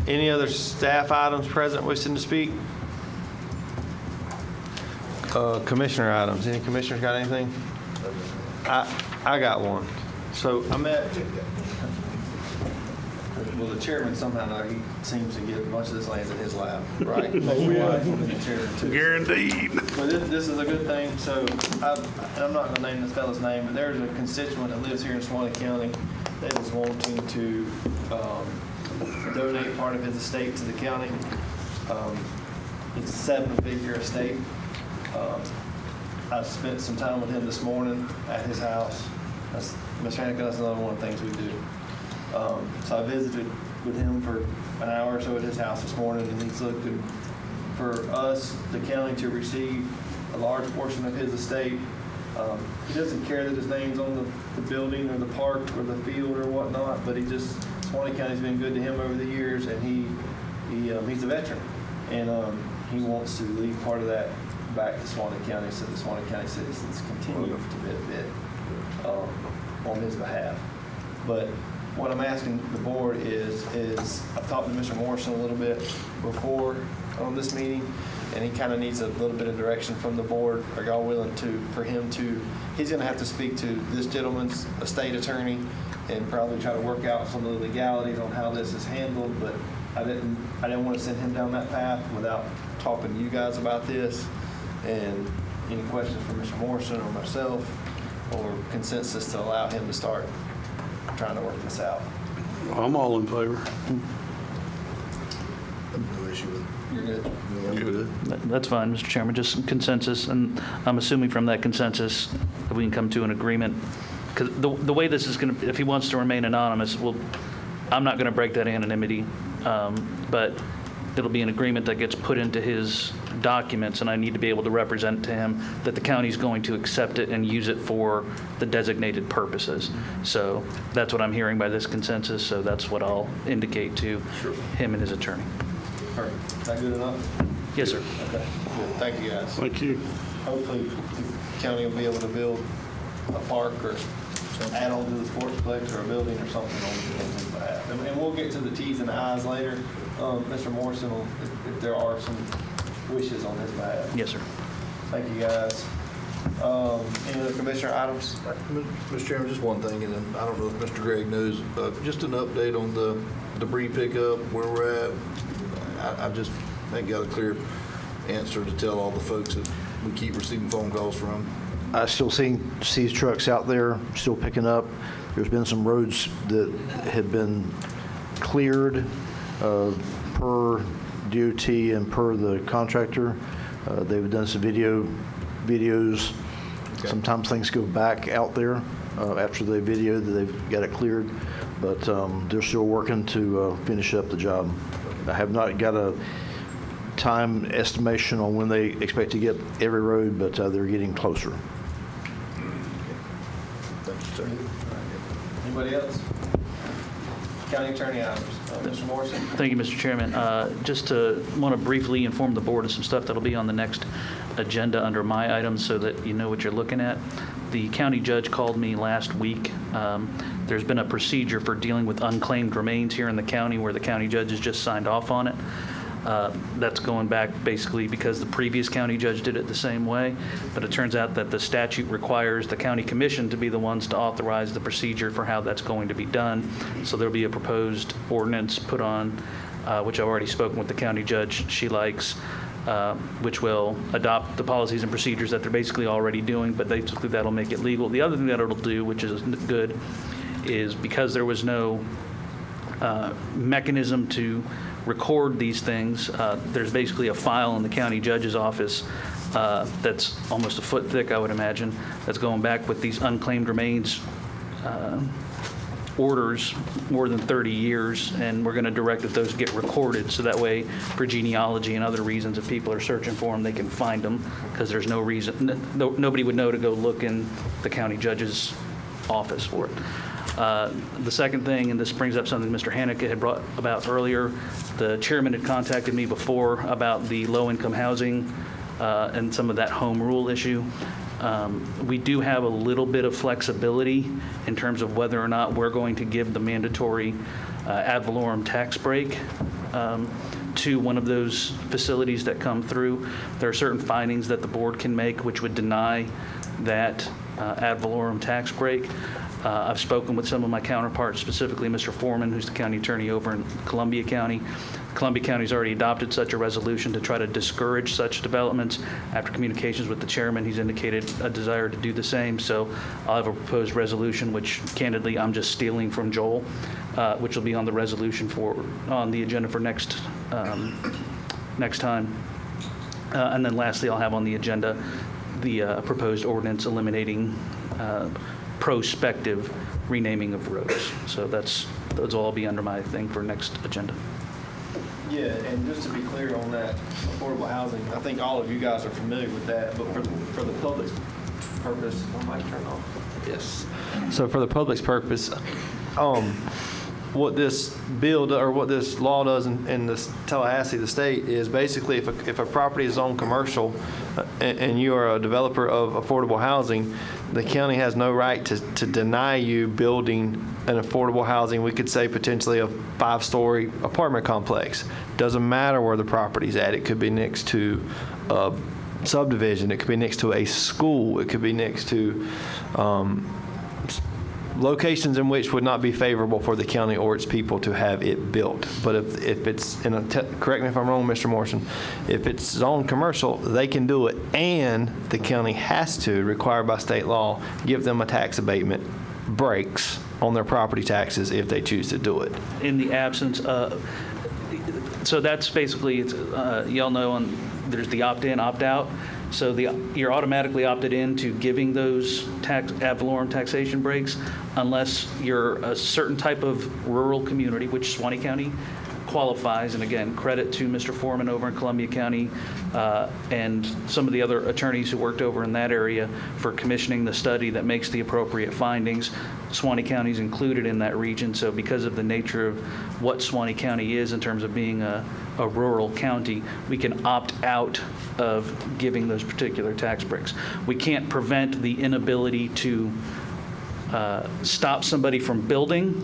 A: Any other staff items present wishing to speak? Commissioner items. Any commissioners got anything? I got one. So I met, well, the chairman somehow, he seems to get much of this lands in his lap, right?
D: Guaranteed.
A: But this is a good thing. So I'm not going to name this fellow's name, but there's a constituent that lives here in Suwannee County that is wanting to donate part of his estate to the county. It's a 7-figure estate. I spent some time with him this morning at his house. Mr. Hannigan, that's another one of the things we do. So I visited with him for an hour or so at his house this morning, and he's looking for us, the county, to receive a large portion of his estate. He doesn't care that his name's on the building or the park or the field or whatnot, but Suwannee County's been good to him over the years, and he's a veteran, and he wants to leave part of that back to Suwannee County so the Suwannee County citizens continue to benefit on his behalf. But what I'm asking the board is I've talked to Mr. Morrison a little bit before on this meeting, and he kind of needs a little bit of direction from the board. Are y'all willing for him to, he's going to have to speak to this gentleman's estate attorney and probably try to work out some of the legalities on how this is handled, but I didn't want to send him down that path without talking to you guys about this. And any questions from Mr. Morrison or myself, or consensus to allow him to start trying to work this out?
D: I'm all in favor.
C: No issue with it.
A: You're good?
H: That's fine, Mr. Chairman, just consensus, and I'm assuming from that consensus that we can come to an agreement. Because the way this is going to, if he wants to remain anonymous, well, I'm not going to break that anonymity, but it'll be an agreement that gets put into his documents, and I need to be able to represent to him that the county's going to accept it and use it for the designated purposes. So that's what I'm hearing by this consensus, so that's what I'll indicate to him and his attorney.
A: Perfect. Is that good enough?
H: Yes, sir.
A: Okay, good. Thank you, guys.
D: Thank you.
A: Hopefully, the county will be able to build a park or add on to the sportsplex or a building or something on his behalf. And we'll get to the T's and the I's later. Mr. Morrison, if there are some wishes on his behalf.
H: Yes, sir.
A: Thank you, guys. Any other commissioner items?
C: Mr. Chairman, just one thing, and then I don't know if Mr. Gregg knows, just an update on the debris pickup, where we're at. I just ain't got a clear answer to tell all the folks that we keep receiving phone calls from.
K: I still see trucks out there, still picking up. There's been some roads that have been cleared per DOT and per the contractor. They've done some videos.
C: Okay.
K: Sometimes things go back out there after they video that they've got it cleared, but they're still working to finish up the job. I have not got a time estimation on when they expect to get every road, but they're getting closer.
C: Thank you, sir.
A: Anybody else? County attorney items. Mr. Morrison?
H: Thank you, Mr. Chairman. Just to want to briefly inform the board of some stuff that'll be on the next agenda under my items so that you know what you're looking at. The county judge called me last week. There's been a procedure for dealing with unclaimed remains here in the county where the county judge has just signed off on it. That's going back basically because the previous county judge did it the same way, but it turns out that the statute requires the county commission to be the ones to authorize the procedure for how that's going to be done. So there'll be a proposed ordinance put on, which I've already spoken with the county judge she likes, which will adopt the policies and procedures that they're basically already doing, but basically that'll make it legal. The other thing that it'll do, which is good, is because there was no mechanism to record these things, there's basically a file in the county judge's office that's almost a foot thick, I would imagine, that's going back with these unclaimed remains orders more than 30 years, and we're going to direct that those get recorded so that way for genealogy and other reasons, if people are searching for them, they can find them, because there's no reason, nobody would know to go look in the county judge's office for it. The second thing, and this brings up something Mr. Haneke had brought about earlier, the chairman had contacted me before about the low-income housing and some of that home rule issue. We do have a little bit of flexibility in terms of whether or not we're going to give the mandatory ad valorem tax break to one of those facilities that come through. There are certain findings that the board can make which would deny that ad valorem tax break. I've spoken with some of my counterparts, specifically Mr. Foreman, who's the county attorney over in Columbia County. Columbia County's already adopted such a resolution to try to discourage such developments. After communications with the chairman, he's indicated a desire to do the same. So I'll have a proposed resolution, which candidly I'm just stealing from Joel, which will be on the resolution on the agenda for next time. And then lastly, I'll have on the agenda the proposed ordinance eliminating prospective renaming of roads. So those will all be under my thing for next agenda.
A: Yeah, and just to be clear on that affordable housing, I think all of you guys are familiar with that, but for the public's purpose, I might turn off. Yes. So for the public's purpose, what this bill or what this law does in this Tallahassee, the state, is basically if a property is on commercial and you are a developer of affordable housing, the county has no right to deny you building an affordable housing, we could say potentially a 5-story apartment complex. Doesn't matter where the property's at. It could be next to a subdivision. It could be next to a school. It could be next to locations in which would not be favorable for the county or its people to have it built. But if it's in a, correct me if I'm wrong, Mr. Morrison, if it's zoned commercial, they can do it, and the county has to, required by state law, give them a tax abatement breaks on their property taxes if they choose to do it.
H: In the absence of, so that's basically, y'all know there's the opt-in, opt-out. So you're automatically opted in to giving those ad valorem taxation breaks unless you're a certain type of rural community, which Suwannee County qualifies. And again, credit to Mr. Foreman over in Columbia County and some of the other attorneys who worked over in that area for commissioning the study that makes the appropriate findings. Suwannee County is included in that region. So because of the nature of what Suwannee County is in terms of being a rural county, we can opt out of giving those particular tax breaks. We can't prevent the inability to stop somebody from building,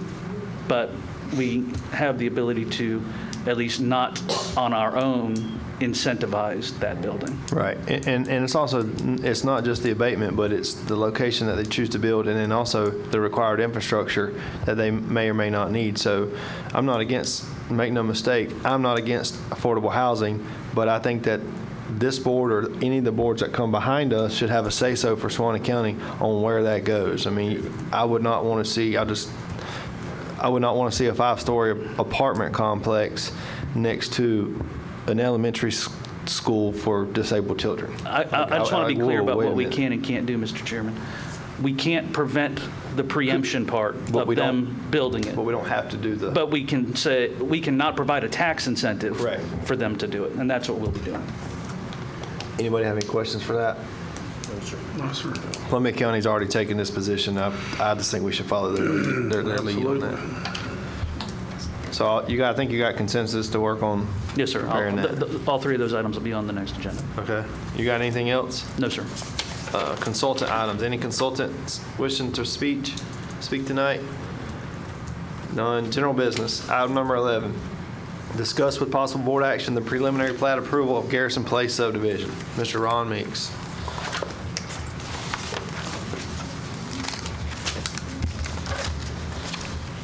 H: but we have the ability to, at least not on our own, incentivize that building.
A: Right, and it's also, it's not just the abatement, but it's the location that they choose to build, and then also the required infrastructure that they may or may not need. So I'm not against, make no mistake, I'm not against affordable housing, but I think that this board or any of the boards that come behind us should have a say-so for Suwannee County on where that goes. I mean, I would not want to see, I would not want to see a 5-story apartment complex next to an elementary school for disabled children.
H: I just want to be clear about
A: wait a
H: what we
A: minute.
H: can and can't do, Mr. Chairman. We can't prevent the preemption part
A: But
H: of
A: we don't-
H: them building it.
A: But we don't have to do the.
H: But we can say, we cannot provide a tax incentive
A: Right.
H: for them to do it, and that's what we'll be doing.
A: Anybody have any questions for that?
D: No, sir.
A: Columbia County's already taken this position. I just think we should follow their lead on that. So I think you got consensus to work on.
H: Yes, sir.
A: preparing that.
H: All three of those items will be on the next agenda.
A: Okay. You got anything else?
H: No, sir.
A: Consultant items. Any consultants wishing to speak tonight? None. General business. Item number 11. Discuss with possible board action the preliminary plat approval of Garrison Place subdivision. Mr. Ron Meeks.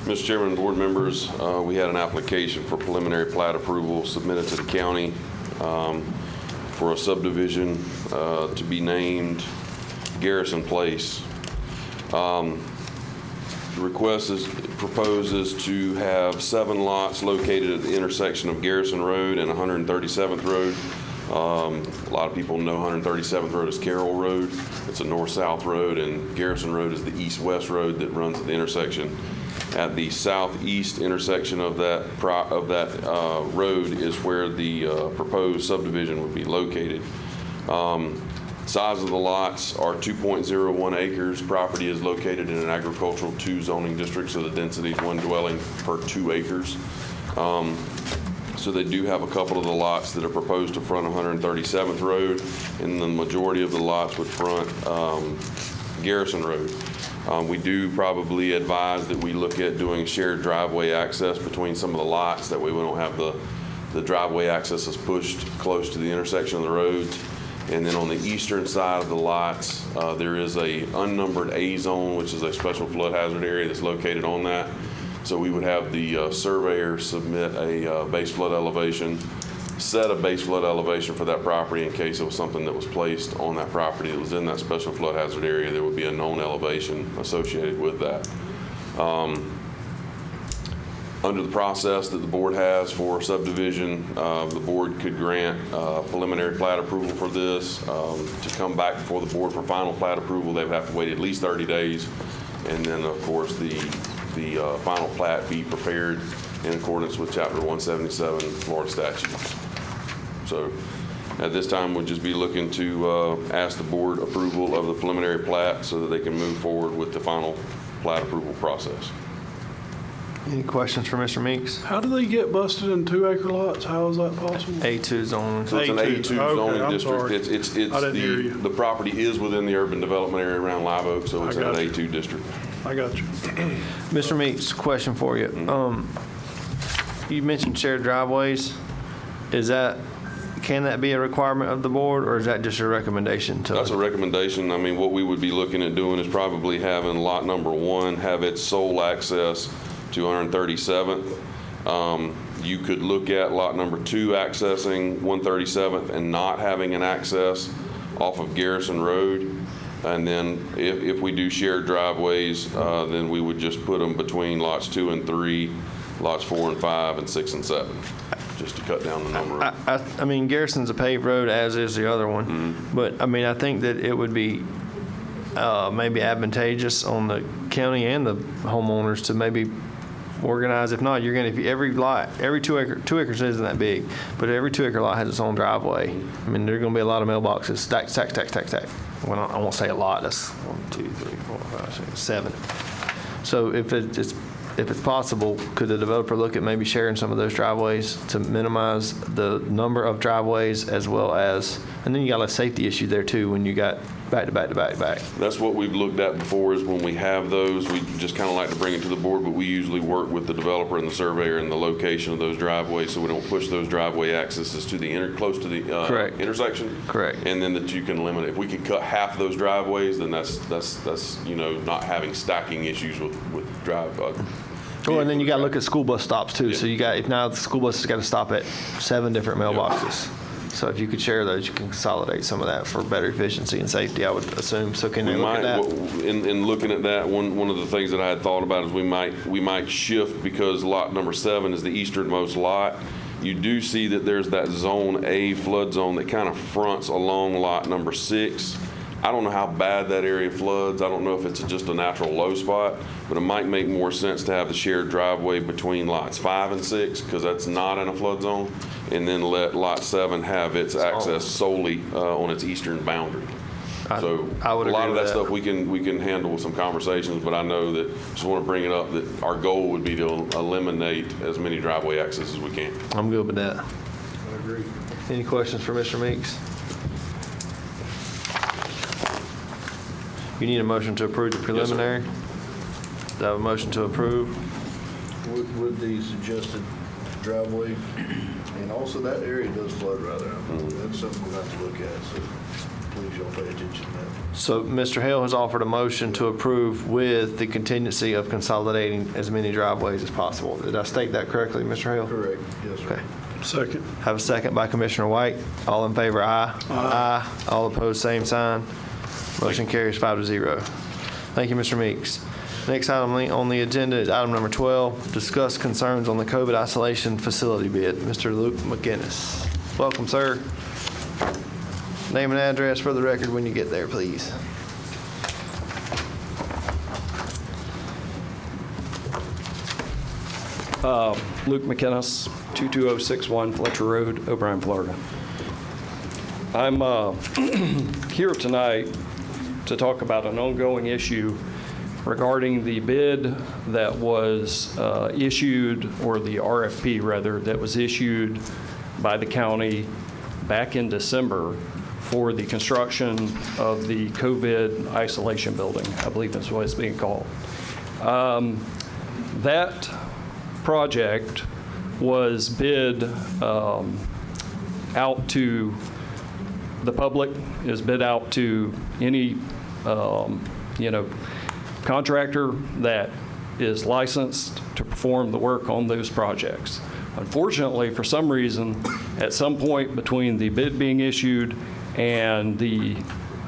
N: Mr. Chairman, board members, we had an application for preliminary plat approval submitted to the county for a subdivision to be named Garrison Place. The request proposes to have 7 lots located at the intersection of Garrison Road and 137th Road. A lot of people know 137th Road as Carroll Road. It's a north-south road, and Garrison Road is the east-west road that runs at the intersection. At the southeast intersection of that road is where the proposed subdivision would be located. Size of the lots are 2.01 acres. Property is located in an agricultural 2 zoning district, so the density is 1 dwelling per 2 acres. So they do have a couple of the lots that are proposed to front 137th Road, and the majority of the lots would front Garrison Road. We do probably advise that we look at doing shared driveway access between some of the lots. That way we don't have the driveway access is pushed close to the intersection of the roads. And then on the eastern side of the lots, there is a unnumbered A zone, which is a special flood hazard area that's located on that. So we would have the surveyor submit a base flood elevation, set a base flood elevation for that property in case it was something that was placed on that property that was in that special flood hazard area. There would be a known elevation associated with that. Under the process that the board has for subdivision, the board could grant preliminary plat approval for this. To come back before the board for final plat approval, they would have to wait at least 30 days. And then, of course, the final plat be prepared in accordance with Chapter 177 Florida statutes. So at this time, we'll just be looking to ask the board approval of the preliminary plat so that they can move forward with the final plat approval process.
A: Any questions for Mr. Meeks?
D: How do they get busted in 2-acre lots? How is that possible?
A: A2 zone.
N: So it's an
D: A2.
N: A2 zoning
D: I'm
N: district.
D: sorry.
N: It's
D: I didn't hear you.
N: the property is within the urban development area around Live Oak, so it's
D: I
N: in an
D: got you.
N: A2 district.
D: I got you.
A: Mr. Meeks, question for you. You mentioned shared driveways. Is that can that be a requirement of the board, or is that just a recommendation to?
N: That's a recommendation. I mean, what we would be looking at doing is probably having lot number 1 have its sole access to 137th. You could look at lot number 2 accessing 137th and not having an access off of Garrison Road. And then if we do shared driveways, then we would just put them between lots 2 and 3, lots 4 and 5, and 6 and 7, just to cut down the number.
A: I mean, Garrison's a paved road, as is the other one. But, I mean, I think that it would be maybe advantageous on the county and the homeowners to maybe organize. If not, you're going to, every lot, every 2 acres isn't that big, but every 2 acre lot has its own driveway. I mean, there are going to be a lot of mailboxes, stack. Well, I won't say a lot. That's 1, 2, 3, 4, 5, 6, 7. So if it's possible, could the developer look at maybe sharing some of those driveways to minimize the number of driveways, as well as, and then you got a safety issue there too when you got back to back to back to back.
N: That's what we've looked at before, is when we have those, we just kind of like to bring it to the board, but we usually work with the developer and the surveyor and the location of those driveways, so we don't push those driveway accesses to the close to the intersection.
A: Correct.
N: And then that you can eliminate. If we could cut half those driveways, then that's not having stacking issues with drive.
A: Oh, and then you got to look at school bus stops too. Yeah. So you got, if now the school bus has got to stop at 7 different mailboxes. Yeah. So if you could share those, you can consolidate some of that for better efficiency and safety, I would assume. So can they look at that?
N: In looking at that, one of the things that I had thought about is we might shift, because lot number 7 is the easternmost lot. You do see that there's that zone A flood zone that kind of fronts along lot number 6. I don't know how bad that area floods. I don't know if it's just a natural low spot, but it might make more sense to have the shared driveway between lots 5 and 6, because that's not in a flood zone, and then let lot 7 have its access solely on its eastern boundary. So
A: I would
N: a lot of that
A: agree
N: stuff we can handle with some conversations, but I know that, just want to bring it up, that our goal would be to eliminate as many driveway accesses as we can.
A: I'm good with that. I agree. Any questions for Mr. Meeks? You need a motion to approve the preliminary?
N: Yes,
A: Do I have a motion to approve?
K: With the suggested driveway, and also that area does flood right there. That's something we'll have to look at, so please y'all pay attention to that.
A: So Mr. Hale has offered a motion to approve with the contingency of consolidating as many driveways as possible. Did I state that correctly, Mr. Hale?
K: Correct, yes, sir.
A: Okay.
D: Second.
A: Have a second by Commissioner White. All in favor, aye. Aye. All opposed, same sign. Motion carries 5-0. Thank you, Mr. Meeks. Next item on the agenda is item number 12, discuss concerns on the COVID isolation facility bid. Mr. Luke McGinnis. Welcome, sir. Name and address for the record when you get there, please.
O: Luke McInnes, 22061 Fletcher Road, O'Brien, Florida. I'm here tonight to talk about an ongoing issue regarding the bid that was issued, or the RFP rather, that was issued by the county back in December for the construction of the COVID isolation building, I believe that's what it's being called. That project was bid out to the public, is bid out to any contractor that is licensed to perform the work on those projects. Unfortunately, for some reason, at some point between the bid being issued and the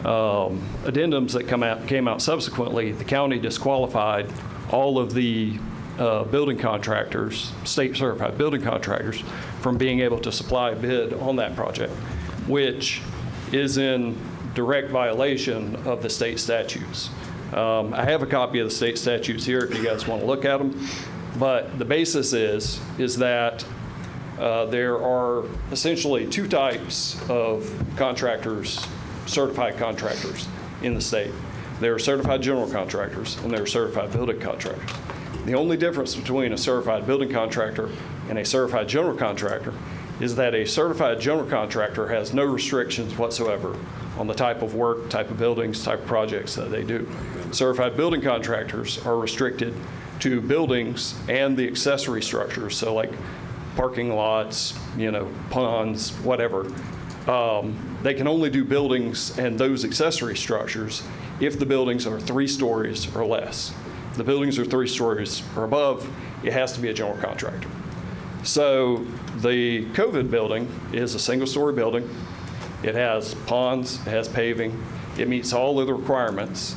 O: addendums that came out subsequently, the county disqualified all of the building contractors, state certified building contractors, from being able to supply a bid on that project, which is in direct violation of the state statutes. I have a copy of the state statutes here if you guys want to look at them, but the basis is that there are essentially 2 types of contractors, certified contractors in the state. There are certified general contractors and there are certified building contractors. The only difference between a certified building contractor and a certified general contractor is that a certified general contractor has no restrictions whatsoever on the type of work, type of buildings, type of projects that they do. Certified building contractors are restricted to buildings and the accessory structures, so like parking lots, ponds, whatever. They can only do buildings and those accessory structures if the buildings are 3 stories or less. If the buildings are 3 stories or above, it has to be a general contractor. So the COVID building is a single-story building. It has ponds, it has paving. It meets all of the requirements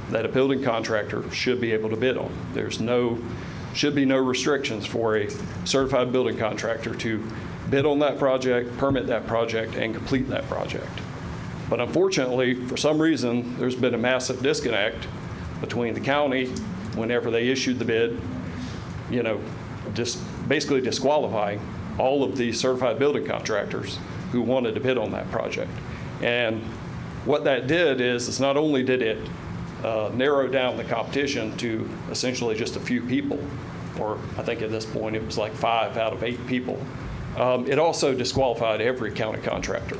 O: that a building contractor should be able to bid on. Should be no restrictions for a certified building contractor to bid on that project, permit that project, and complete that project. But unfortunately, for some reason, there's been a massive disconnect between the county, whenever they issued the bid, just basically disqualifying all of the certified building contractors who wanted to bid on that project. And what that did is not only did it narrow down the competition to essentially just a few people, or I think at this point it was like 5 out of 8 people, it also disqualified every county contractor.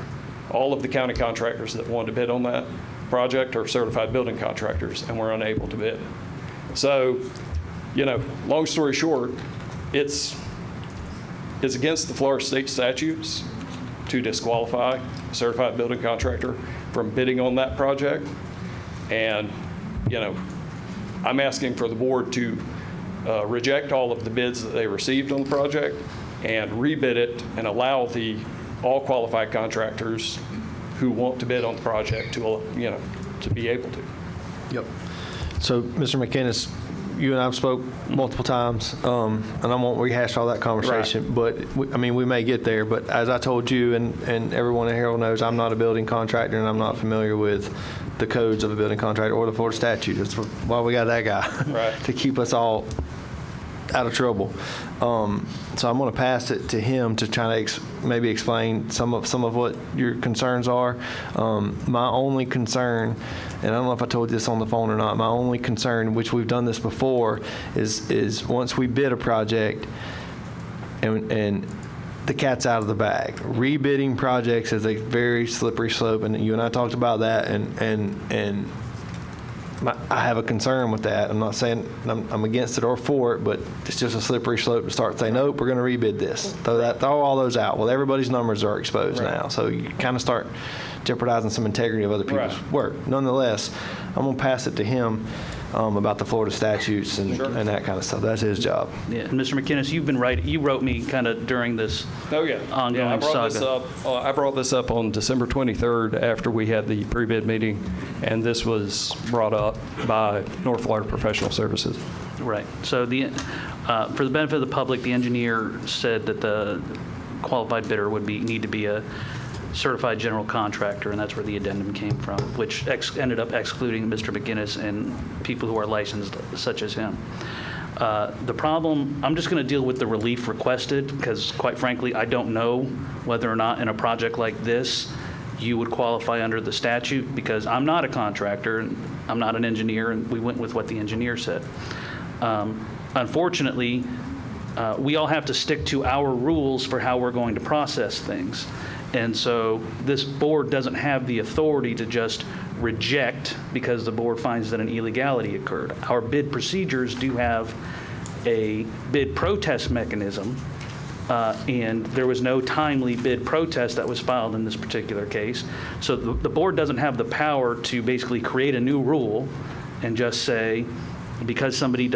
O: All of the county contractors that wanted to bid on that project are certified building contractors and were unable to bid. So, long story short, it's against the Florida state statutes to disqualify a certified building contractor from bidding on that project. And, I'm asking for the board to reject all of the bids that they received on the project and rebid it and allow the all qualified contractors who want to bid on the project to be able to.
A: Yep. So, Mr. McInnes, you and I have spoke multiple times, and I won't rehash all that conversation, but we may get there. But as I told you, and everyone in Harold knows, I'm not a building contractor, and I'm not familiar with the codes of a building contractor or the Florida statute. That's why we got that guy, to keep us all out of trouble. So I'm going to pass it to him to try to maybe explain some of what your concerns are. My only concern, and I don't know if I told you this on the phone or not, my only concern, which we've done this before, is once we bid a project and the cat's out of the bag. Rebidding projects is a very slippery slope, and you and I talked about that, and I have a concern with that. I'm not saying I'm against it or for it, but it's just a slippery slope to start saying, nope, we're going to rebid this. Throw all those out. Well, everybody's numbers are exposed now, so you kind of start jeopardizing some integrity of other people's work. Nonetheless, I'm going to pass it to him about the Florida statutes and that kind of stuff. That's his job.
H: Yeah, and Mr. McInnes, you've been right. You wrote me kind of during this ongoing saga.
O: I brought this up on December 23rd after we had the pre-bid meeting, and this was brought up by North Florida Professional Services.
H: Right. So for the benefit of the public, the engineer said that the qualified bidder would need to be a certified general contractor, and that's where the addendum came from, which ended up excluding Mr. McInnes and people who are licensed such as him. The problem, I'm just going to deal with the relief requested, because quite frankly, I don't know whether or not in a project like this you would qualify under the statute, because I'm not a contractor, and I'm not an engineer, and we went with what the engineer said. Unfortunately, we all have to stick to our rules for how we're going to process things. And so this board doesn't have the authority to just reject because the board finds that an illegality occurred. Our bid procedures do have a bid protest mechanism, and there was no timely bid protest that was filed in this particular case. So the board doesn't have the power to basically create a new rule and just say, because somebody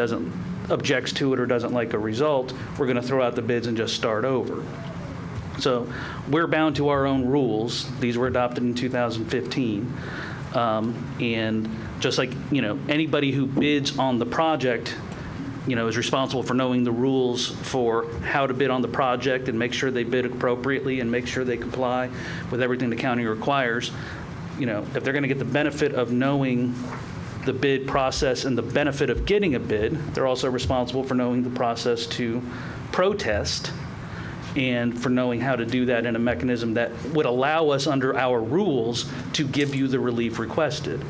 H: objects to it or doesn't like a result, we're going to throw out the bids and just start over. So we're bound to our own rules. These were adopted in 2015. And just like, anybody who bids on the project, is responsible for knowing the rules for how to bid on the project and make sure they bid appropriately and make sure they comply with everything the county requires. If they're going to get the benefit of knowing the bid process and the benefit of getting a bid, they're also responsible for knowing the process to protest and for knowing how to do that in a mechanism that would allow us under our rules to give you the relief requested.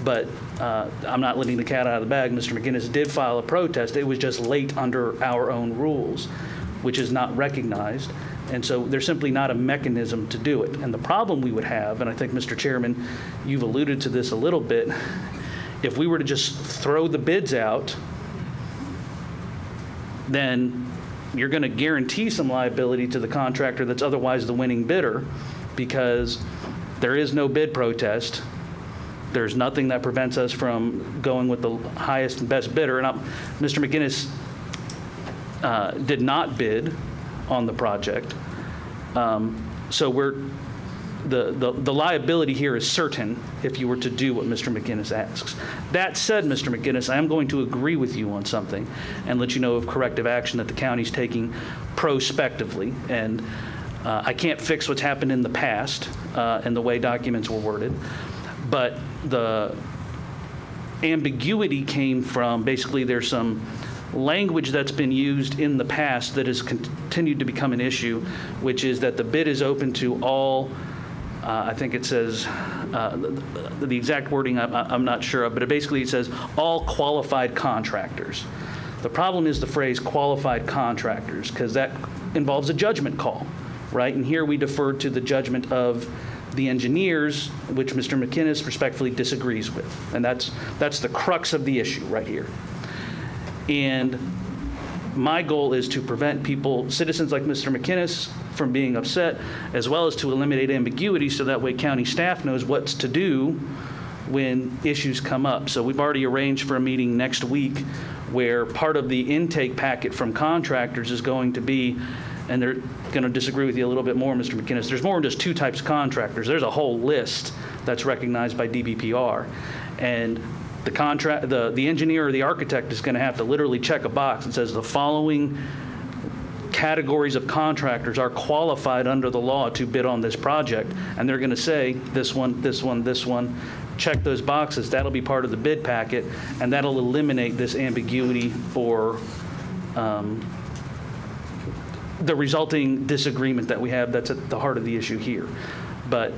H: But I'm not letting the cat out of the bag. Mr. McInnes did file a protest. It was just late under our own rules, which is not recognized. And so there's simply not a mechanism to do it. And the problem we would have, and I think, Mr. Chairman, you've alluded to this a little bit, if we were to just throw the bids out, then you're going to guarantee some liability to the contractor that's otherwise the winning bidder, because there is no bid protest. There's nothing that prevents us from going with the highest and best bidder. And Mr. McGinnis did not bid on the project. So the liability here is certain if you were to do what Mr. McGinnis asks. That said, Mr. McGinnis, I am going to agree with you on something and let you know of corrective action that the county's taking prospectively. And I can't fix what's happened in the past and the way documents were worded, but the ambiguity came from basically there's some language that's been used in the past that has continued to become an issue, which is that the bid is open to all, I think it says, the exact wording I'm not sure of, but basically it says all qualified contractors. The problem is the phrase qualified contractors, because that involves a judgment call, right? And here we deferred to the judgment of the engineers, which Mr. McInnes respectfully disagrees with. And that's the crux of the issue right here. And my goal is to prevent people, citizens like Mr. McInnes, from being upset, as well as to eliminate ambiguity so that way county staff knows what's to do when issues come up. So we've already arranged for a meeting next week where part of the intake packet from contractors is going to be, and they're going to disagree with you a little bit more, Mr. McInnes, there's more than just two types of contractors. There's a whole list that's recognized by DBPR. And the engineer or the architect is going to have to literally check a box that says the following categories of contractors are qualified under the law to bid on this project. And they're going to say this one, this one, this one. Check those boxes. That'll be part of the bid packet, and that'll eliminate this ambiguity or the resulting disagreement that we have that's at the heart of the issue here. But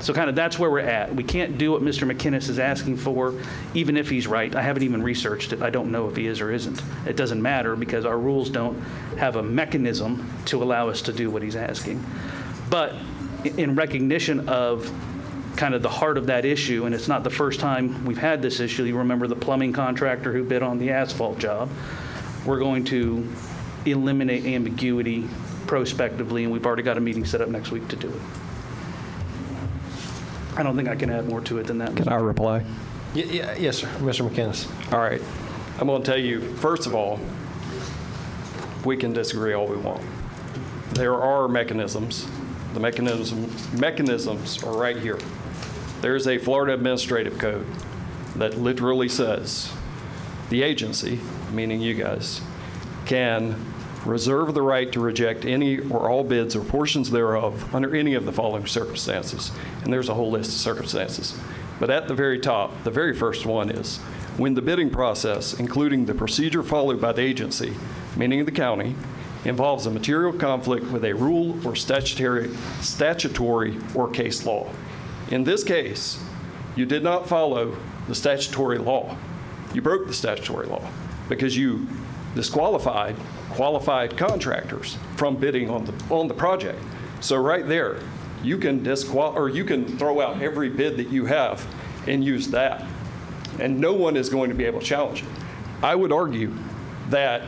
H: so kind of that's where we're at. We can't do what Mr. McInnes is asking for, even if he's right. I haven't even researched it. I don't know if he is or isn't. It doesn't matter because our rules don't have a mechanism to allow us to do what he's asking. But in recognition of kind of the heart of that issue, and it's not the first time we've had this issue. You remember the plumbing contractor who bid on the asphalt job. We're going to eliminate ambiguity prospectively, and we've already got a meeting set up next week to do it. I don't think I can add more to it than that.
O: Can I reply?
A: Yes, sir. Mr. McInnes.
O: All right. I'm going to tell you, first of all, we can disagree all we want. There are mechanisms. The mechanisms are right here. There's a Florida Administrative Code that literally says the agency, meaning you guys, can reserve the right to reject any or all bids or portions thereof under any of the following circumstances. And there's a whole list of circumstances. But at the very top, the very first one is when the bidding process, including the procedure followed by the agency, meaning the county, involves a material conflict with a rule or statutory or case law. In this case, you did not follow the statutory law. You broke the statutory law because you disqualified qualified contractors from bidding on the project. So right there, you can you can throw out every bid that you have and use that, and no one is going to be able to challenge it. I would argue that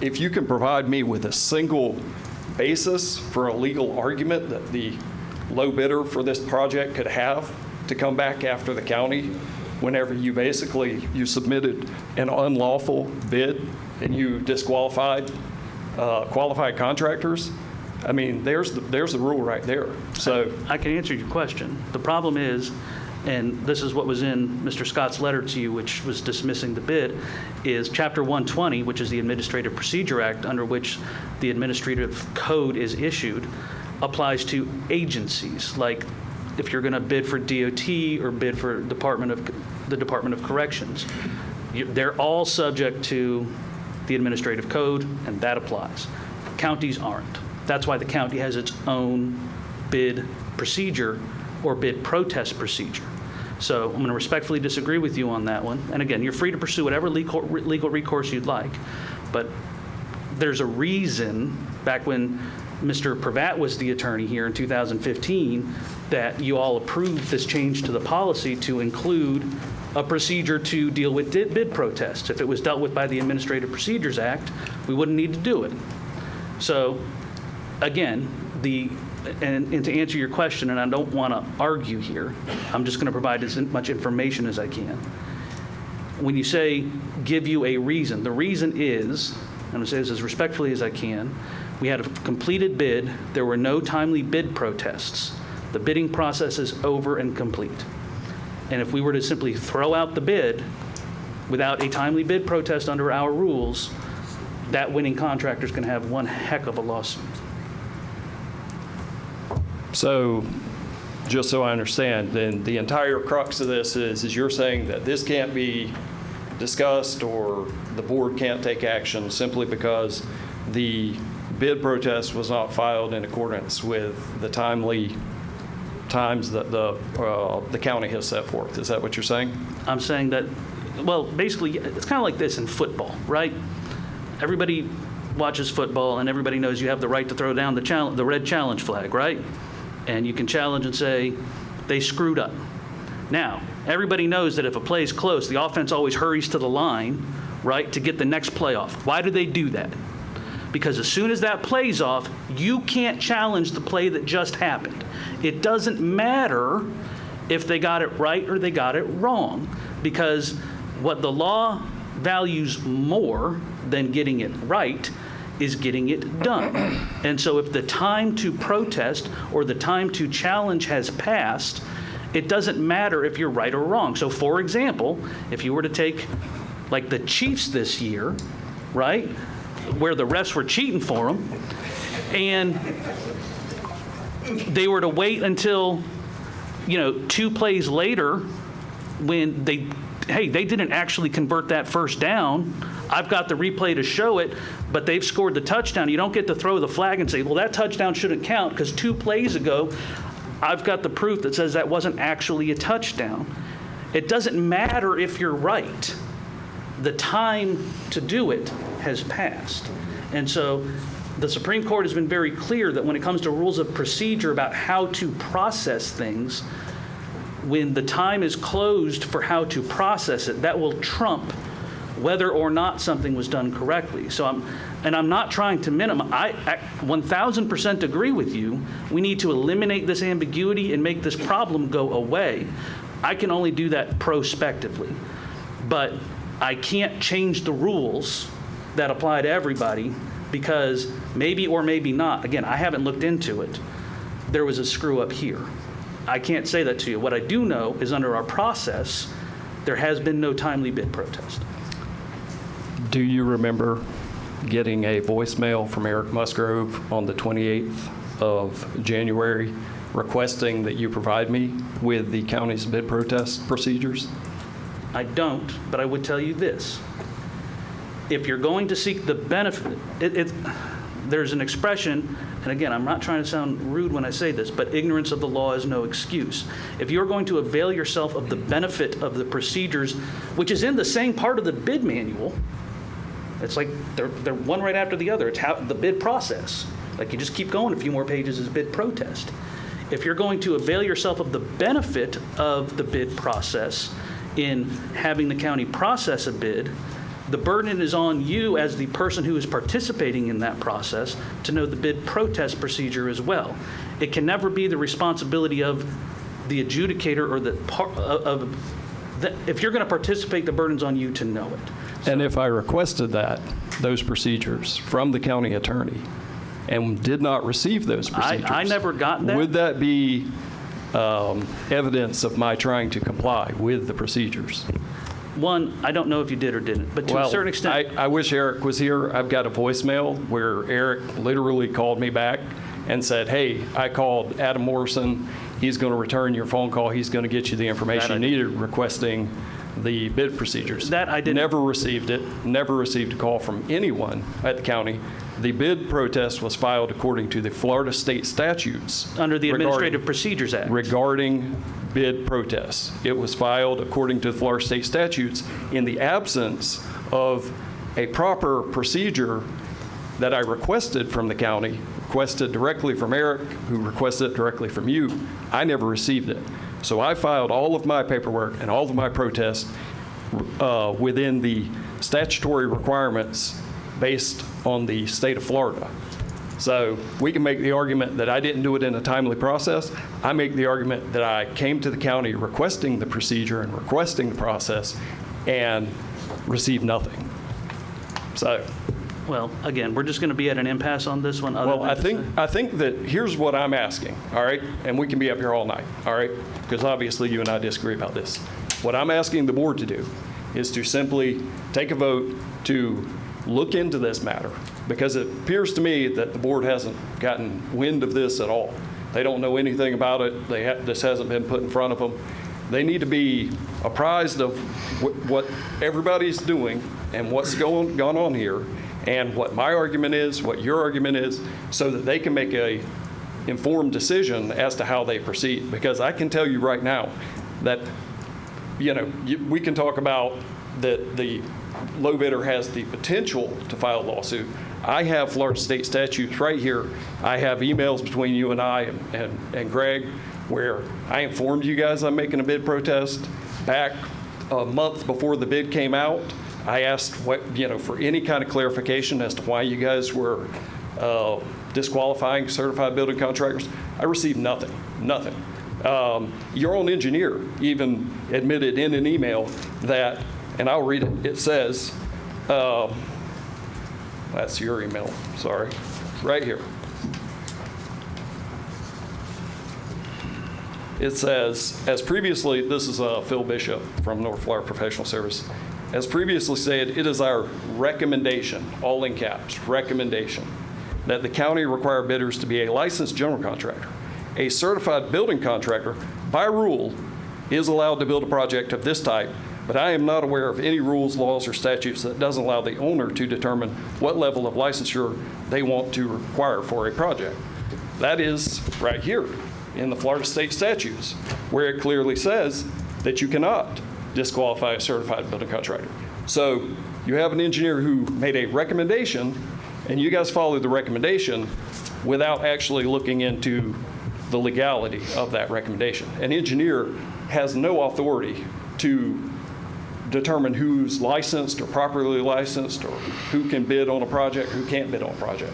O: if you can provide me with a single basis for a legal argument that the low bidder for this project could have to come back after the county whenever you submitted an unlawful bid and you disqualified qualified contractors, I mean, there's the rule right there. So
H: I can answer your question. The problem is, and this is what was in Mr. Scott's letter to you, which was dismissing the bid, is Chapter 120, which is the Administrative Procedure Act, under which the administrative code is issued, applies to agencies. Like if you're going to bid for DOT or bid for the Department of Corrections, they're all subject to the administrative code, and that applies. Counties aren't. That's why the county has its own bid procedure or bid protest procedure. So I'm going to respectfully disagree with you on that one. And again, you're free to pursue whatever legal recourse you'd like, but there's a reason back when Mr. Pravat was the attorney here in 2015 that you all approved this change to the policy to include a procedure to deal with bid protests. If it was dealt with by the Administrative Procedures Act, we wouldn't need to do it. So, again, and to answer your question, and I don't want to argue here, I'm just going to provide as much information as I can. When you say give you a reason, the reason is, I'm going to say this as respectfully as I can, we had a completed bid, there were no timely bid protests. The bidding process is over and complete. And if we were to simply throw out the bid without a timely bid protest under our rules, that winning contractor is going to have one heck of a lawsuit.
O: So, just so I understand, then the entire crux of this is you're saying that this can't be discussed or the board can't take action simply because the bid protest was not filed in accordance with the timely times that the county has set forth. Is that what you're saying?
H: I'm saying that, well, basically, it's kind of like this in football, right? Everybody watches football, and everybody knows you have the right to throw down the red challenge flag, right? And you can challenge and say, they screwed up. Now, everybody knows that if a play is close, the offense always hurries to the line, right, to get the next play off. Why do they do that? Because as soon as that play's off, you can't challenge the play that just happened. It doesn't matter if they got it right or they got it wrong, because what the law values more than getting it right is getting it done. And so if the time to protest or the time to challenge has passed, it doesn't matter if you're right or wrong. So for example, if you were to take like the Chiefs this year, right, where the refs were cheating for them, and they were to wait until, 2 plays later when they didn't actually convert that first down. I've got the replay to show it, but they've scored the touchdown. You don't get to throw the flag and say, well, that touchdown shouldn't count because 2 plays ago, I've got the proof that says that wasn't actually a touchdown. It doesn't matter if you're right. The time to do it has passed. And so the Supreme Court has been very clear that when it comes to rules of procedure about how to process things, when the time is closed for how to process it, that will trump whether or not something was done correctly. So I'm not trying to minimize. I 1,000% agree with you. We need to eliminate this ambiguity and make this problem go away. I can only do that prospectively. But I can't change the rules that apply to everybody because maybe or maybe not, again, I haven't looked into it, there was a screw up here. I can't say that to you. What I do know is under our process, there has been no timely bid protest.
O: Do you remember getting a voicemail from Eric Musgrove on the 28th of January requesting that you provide me with the county's bid protest procedures?
H: I don't, but I would tell you this. If you're going to seek the benefit, there's an expression, and again, I'm not trying to sound rude when I say this, but ignorance of the law is no excuse. If you're going to avail yourself of the benefit of the procedures, which is in the same part of the bid manual, it's like they're one right after the other. It's how the bid process. Like you just keep going a few more pages as bid protest. If you're going to avail yourself of the benefit of the bid process in having the county process a bid, the burden is on you as the person who is participating in that process to know the bid protest procedure as well. It can never be the responsibility of the adjudicator or if you're going to participate, the burden's on you to know it.
O: And if I requested those procedures from the county attorney and did not receive those procedures,
H: I never got that.
O: Would that be evidence of my trying to comply with the procedures?
H: One, I don't know if you did or didn't, but to a certain extent.
O: I wish Eric was here. I've got a voicemail where Eric literally called me back and said, hey, I called Adam Morrison. He's going to return your phone call. He's going to get you the information you needed requesting the bid procedures.
H: That I didn't.
O: Never received it. Never received a call from anyone at the county. The bid protest was filed according to the Florida state statutes.
H: Under the Administrative Procedures Act.
O: Regarding bid protests. It was filed according to the Florida state statutes in the absence of a proper procedure that I requested from the county, requested directly from Eric, who requested it directly from you. I never received it. So I filed all of my paperwork and all of my protests within the statutory requirements based on the state of Florida. So we can make the argument that I didn't do it in a timely process. I make the argument that I came to the county requesting the procedure and requesting the process and received nothing. So,
H: Well, again, we're just going to be at an impasse on this one.
O: well, I think that here's what I'm asking, all right? And we can be up here all night, all right? Because obviously you and I disagree about this. What I'm asking the board to do is to simply take a vote to look into this matter, because it appears to me that the board hasn't gotten wind of this at all. They don't know anything about it. This hasn't been put in front of them. They need to be apprised of what everybody's doing and what's gone on here, and what my argument is, what your argument is, so that they can make a informed decision as to how they proceed. Because I can tell you right now that, you know, we can talk about that the low bidder has the potential to file a lawsuit. I have Florida state statutes right here. I have emails between you and I and Greg where I informed you guys I'm making a bid protest. Back a month before the bid came out, I asked for any kind of clarification as to why you guys were disqualifying certified building contractors. I received nothing. Your own engineer even admitted in an email that, and I'll read it, it says, that's your email, sorry, right here. It says, as previously, this is Phil Bishop from North Florida Professional Service. As previously said, it is our recommendation, all in caps, recommendation, that the county require bidders to be a licensed general contractor. A certified building contractor, by rule, is allowed to build a project of this type, but I am not aware of any rules, laws, or statutes that doesn't allow the owner to determine what level of licensure they want to require for a project. That is right here in the Florida state statutes, where it clearly says that you cannot disqualify a certified building contractor. So you have an engineer who made a recommendation, and you guys followed the recommendation without actually looking into the legality of that recommendation. An engineer has no authority to determine who's licensed or properly licensed, or who can bid on a project, who can't bid on a project.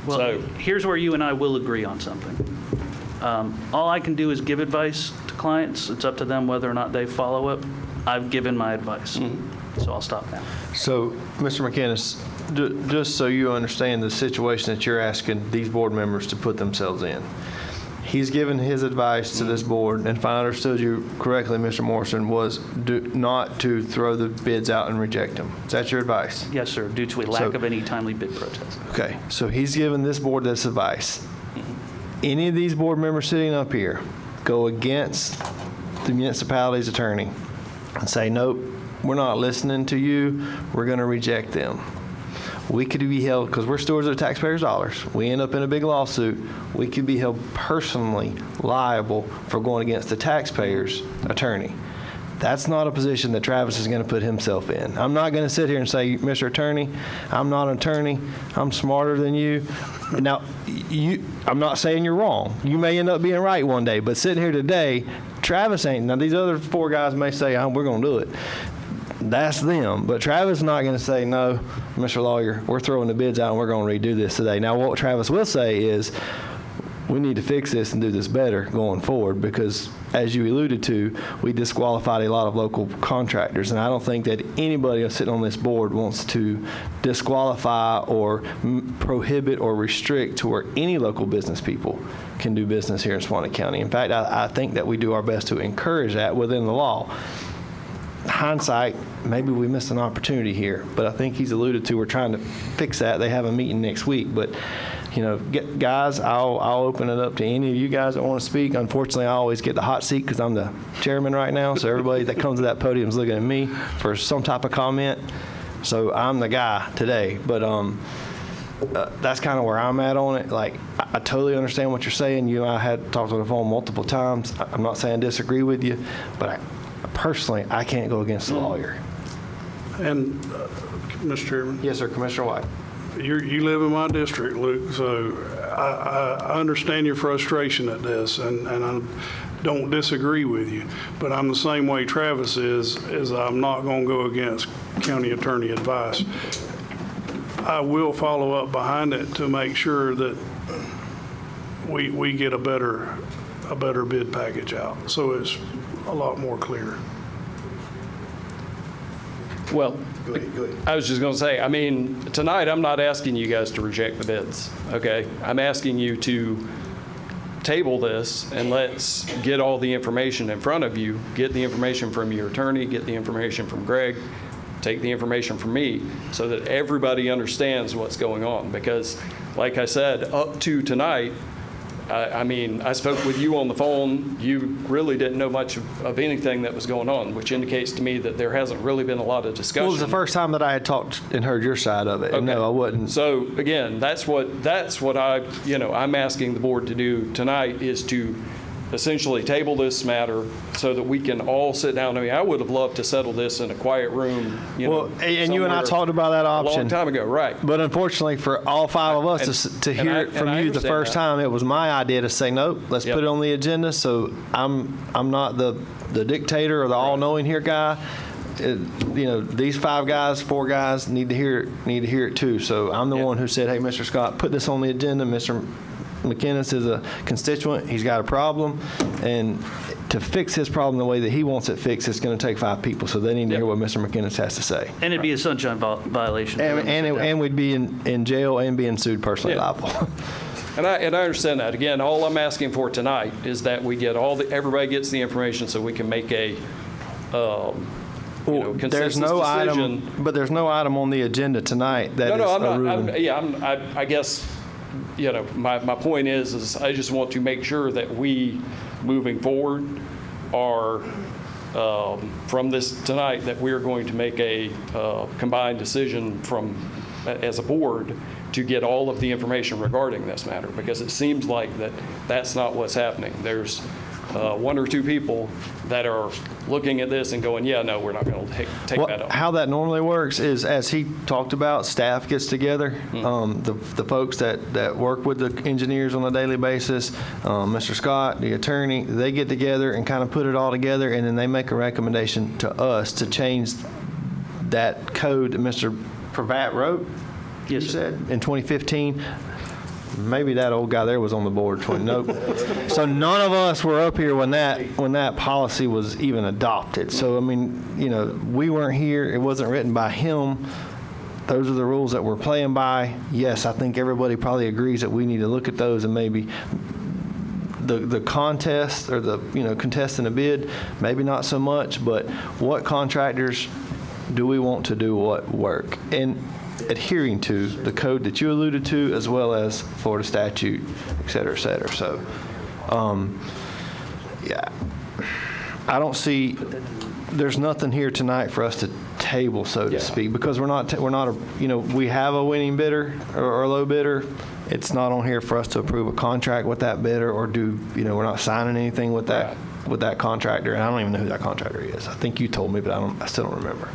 H: Well,
O: So
H: here's where you and I will agree on something. All I can do is give advice to clients. It's up to them whether or not they follow it. I've given my advice, so I'll stop now.
A: So, Mr. McInnes, just so you understand the situation that you're asking these board members to put themselves in. He's given his advice to this board, and if I understood you correctly, Mr. Morrison, was not to throw the bids out and reject them. Is that your advice?
H: Yes, sir, due to a lack of any timely bid protest.
A: Okay, so he's given this board this advice. Any of these board members sitting up here go against the municipality's attorney and say, nope, we're not listening to you, we're going to reject them. We could be held, because we're stewards of the taxpayers' dollars, we end up in a big lawsuit, we could be held personally liable for going against the taxpayer's attorney. That's not a position that Travis is going to put himself in. I'm not going to sit here and say, Mr. Attorney, I'm not an attorney, I'm smarter than you. Now, I'm not saying you're wrong. You may end up being right one day, but sitting here today, Travis ain't. Now, these other four guys may say, we're going to do it. That's them. But Travis is not going to say, no, Mr. Lawyer, we're throwing the bids out and we're going to redo this today. Now, what Travis will say is, we need to fix this and do this better going forward, because, as you alluded to, we disqualified a lot of local contractors, and I don't think that anybody sitting on this board wants to disqualify or prohibit or restrict to where any local business people can do business here in Suwannee County. In fact, I think that we do our best to encourage that within the law. Hindsight, maybe we missed an opportunity here, but I think he's alluded to we're trying to fix that. They have a meeting next week, but guys, I'll open it up to any of you guys that want to speak. Unfortunately, I always get the hot seat because I'm the chairman right now, so everybody that comes to that podium is looking at me for some type of comment. So I'm the guy today, but that's kind of where I'm at on it. Like, I totally understand what you're saying. You and I had talked on the phone multiple times. I'm not saying I disagree with you, but personally, I can't go against the lawyer.
D: And, Mr. Chairman?
A: Yes, sir, Commissioner White.
D: You live in my district, Luke, so I understand your frustration at this, and don't disagree with you, but I'm the same way Travis is I'm not going to go against county attorney advice. I will follow up behind it to make sure that we get a better bid package out, so it's a lot more clear.
O: Well, I was just going to say, I mean, tonight I'm not asking you guys to reject the bids, okay? I'm asking you to table this and let's get all the information in front of you, get the information from your attorney, get the information from Greg, take the information from me so that everybody understands what's going on. Because like I said, up to tonight, I mean, I spoke with you on the phone. You really didn't know much of anything that was going on, which indicates to me that there hasn't really been a lot of discussion.
A: Well, it was the first time that I had talked and heard your side of it.
O: Okay.
A: No, I wouldn't.
O: So again, that's what I'm asking the board to do tonight, is to essentially table this matter so that we can all sit down. I mean, I would have loved to settle this in a quiet room,
A: Well, and you and I talked about that option
O: a long time ago, right?
A: But unfortunately, for all five of us to hear it from you the first time, it was my idea to say, nope, let's put it on the agenda. So I'm not the dictator or the all-knowing here guy. These four guys need to hear it too. So I'm the one who said, hey, Mr. Scott, put this on the agenda. Mr. McInnes is a constituent. He's got a problem, and to fix his problem the way that he wants it fixed, it's going to take 5 people. So they need to hear what Mr. McInnes has to say.
H: And it'd be a sunshine violation.
A: And we'd be in jail and being sued personally liable.
O: And I understand that. Again, all I'm asking for tonight is that we get everybody gets the information so we can make a consensus
A: there's no
O: decision.
A: item, but there's no item on the agenda tonight that is a ruling.
O: I guess, my point is I just want to make sure that we, moving forward, are from this tonight, that we're going to make a combined decision as a board to get all of the information regarding this matter, because it seems like that's not what's happening. There's 1 or 2 people that are looking at this and going, yeah, no, we're not going to take that up.
A: How that normally works is, as he talked about, staff gets together, the folks that work with the engineers on a daily basis, Mr. Scott, the attorney, they get together and kind of put it all together, and then they make a recommendation to us to change that code that Mr. Pravat wrote, you said, in 2015. Maybe that old guy there was on the board. Nope. So none of us were up here when that policy was even adopted. So I mean, we weren't here. It wasn't written by him. Those are the rules that we're playing by. Yes, I think everybody probably agrees that we need to look at those, and maybe the contest or the contesting a bid, maybe not so much. But what contractors do we want to do what work? And adhering to the code that you alluded to, as well as Florida statute, et cetera, et cetera. So, I don't see, there's nothing here tonight for us to table, so to speak, because we have a winning bidder or a low bidder. It's not on here for us to approve a contract with that bidder or we're not signing anything with that contractor. And I don't even know who that contractor is. I think you told me, but I still don't remember.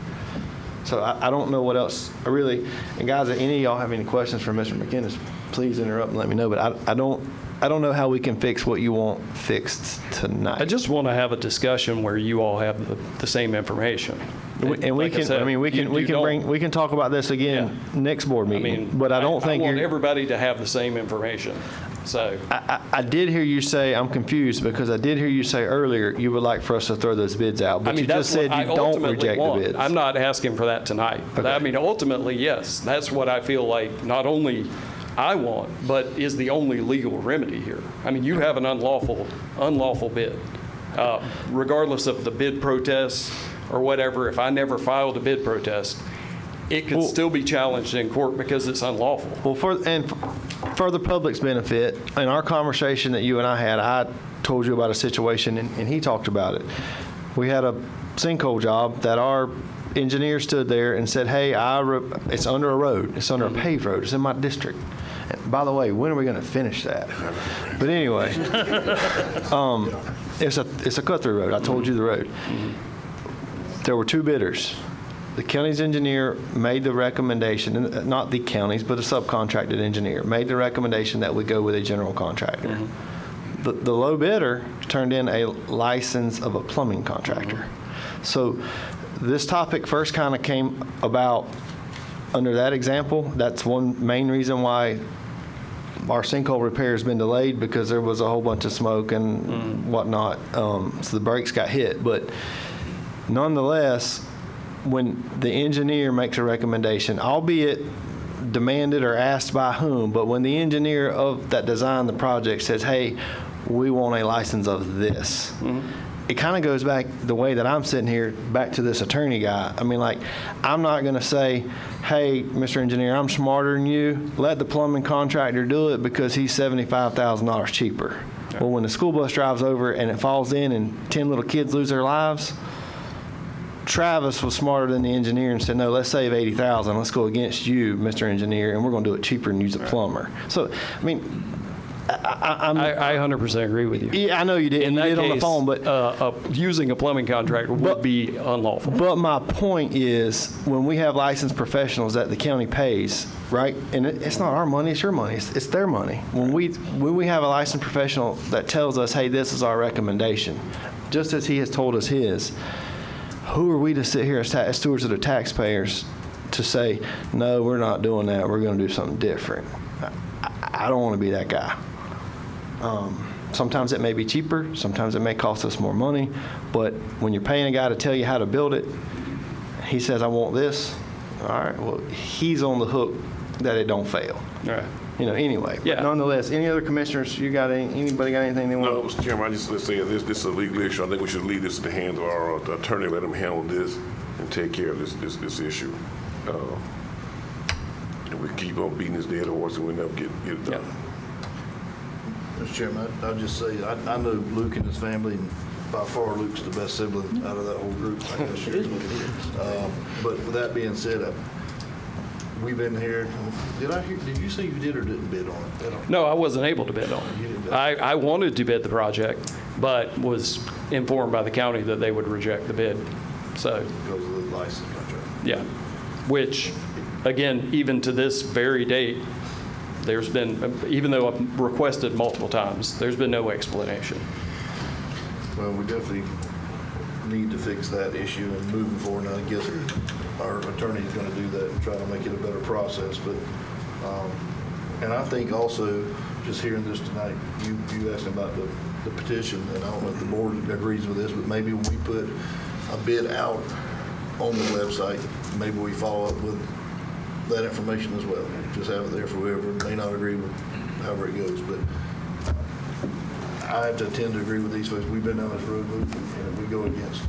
A: So I don't know what else. And guys, if any of y'all have any questions for Mr. McInnes, please interrupt and let me know. But I don't know how we can fix what you want fixed tonight.
O: I just want to have a discussion where you all have the same information.
A: And we can talk about this again next board meeting. But I want
O: everybody to have the same information. So
A: I did hear you say, I'm confused, because I did hear you say earlier you would like for us to throw those bids out, but you just said you don't reject the bids.
O: I'm not asking for that tonight. Okay. I mean, ultimately, yes, that's what I feel like not only I want, but is the only legal remedy here. I mean, you have an unlawful bid. Regardless of the bid protest or whatever, if I never filed a bid protest, it could still be challenged in court because it's unlawful.
A: Well, for the public's benefit, in our conversation that you and I had, I told you about a situation, and he talked about it. We had a sinkhole job that our engineer stood there and said, hey, it's under a road. It's under a paved road. It's in my district. And by the way, when are we going to finish that? But anyway, it's a cut-through road. I told you the road. There were 2 bidders. The county's engineer made the recommendation, not the county's, but a subcontracted engineer, made the recommendation that we go with a general contractor. the low bidder turned in a license of a plumbing contractor. So this topic first kind of came about under that example. That's one main reason why our sinkhole repair has been delayed, because there was a whole bunch of smoke and whatnot. So the brakes got hit. But nonetheless, when the engineer makes a recommendation, albeit demanded or asked by whom, but when the engineer of that designed the project says, hey, we want a license of this, it kind of goes back the way that I'm sitting here, back to this attorney guy. I mean, like, I'm not going to say, hey, Mr. Engineer, I'm smarter than you. Let the plumbing contractor do it because he's $75,000 cheaper. Well, when the school bus drives over and it falls in and 10 little kids lose their lives, Travis was smarter than the engineer and said, no, let's save $80,000. Let's go against you, Mr. Engineer, and we're going to do it cheaper and use a plumber. So, I mean,
O: I 100% agree with you.
A: Yeah, I know you did.
O: In that
A: you did
O: case,
A: on the phone, but
O: using a plumbing contractor would be unlawful.
A: But my point is, when we have licensed professionals that the county pays, right? And it's not our money; it's your money. It's their money. When we have a licensed professional that tells us, hey, this is our recommendation, just as he has told us his, who are we to sit here as stewards of the taxpayers to say, no, we're not doing that. We're going to do something different. I don't want to be that guy. Sometimes it may be cheaper. Sometimes it may cost us more money. But when you're paying a guy to tell you how to build it, he says, I want this. All right, well, he's on the hook that it don't fail.
O: All right.
A: You know, anyway.
O: Yeah.
A: But nonetheless, any other commissioners, anybody got anything they want?
B: No, Mr. Chairman, I just let's say this is a legal issue. I think we should leave this in the hands of our attorney, let him handle this and take care of this issue. And we keep on beating this dead horse and we never get it done.
C: Mr. Chairman, I'll just say, I know Luke and his family, and by far Luke's the best sibling out of that whole group. I guess it is what it is. But with that being said, we've been here. Did you say you did or didn't bid on it?
O: No, I wasn't able to bid on
C: You
O: it.
C: didn't bid.
O: I wanted to bid the project, but was informed by the county that they would reject the bid. So,
C: Because of the license contract.
O: yeah, which, again, even to this very date, there's been, even though I've requested multiple times, there's been no explanation.
C: Well, we definitely need to fix that issue and moving forward. And I guess our attorney's going to do that and try to make it a better process. But, and I think also, just hearing this tonight, you asked about the petition, and I don't know if the board agrees with this, but maybe when we put a bid out on the website, maybe we follow up with that information as well. Just have it there for whoever may not agree with however it goes. But I have to tend to agree with these folks. We've been down this road, Luke, and if we go against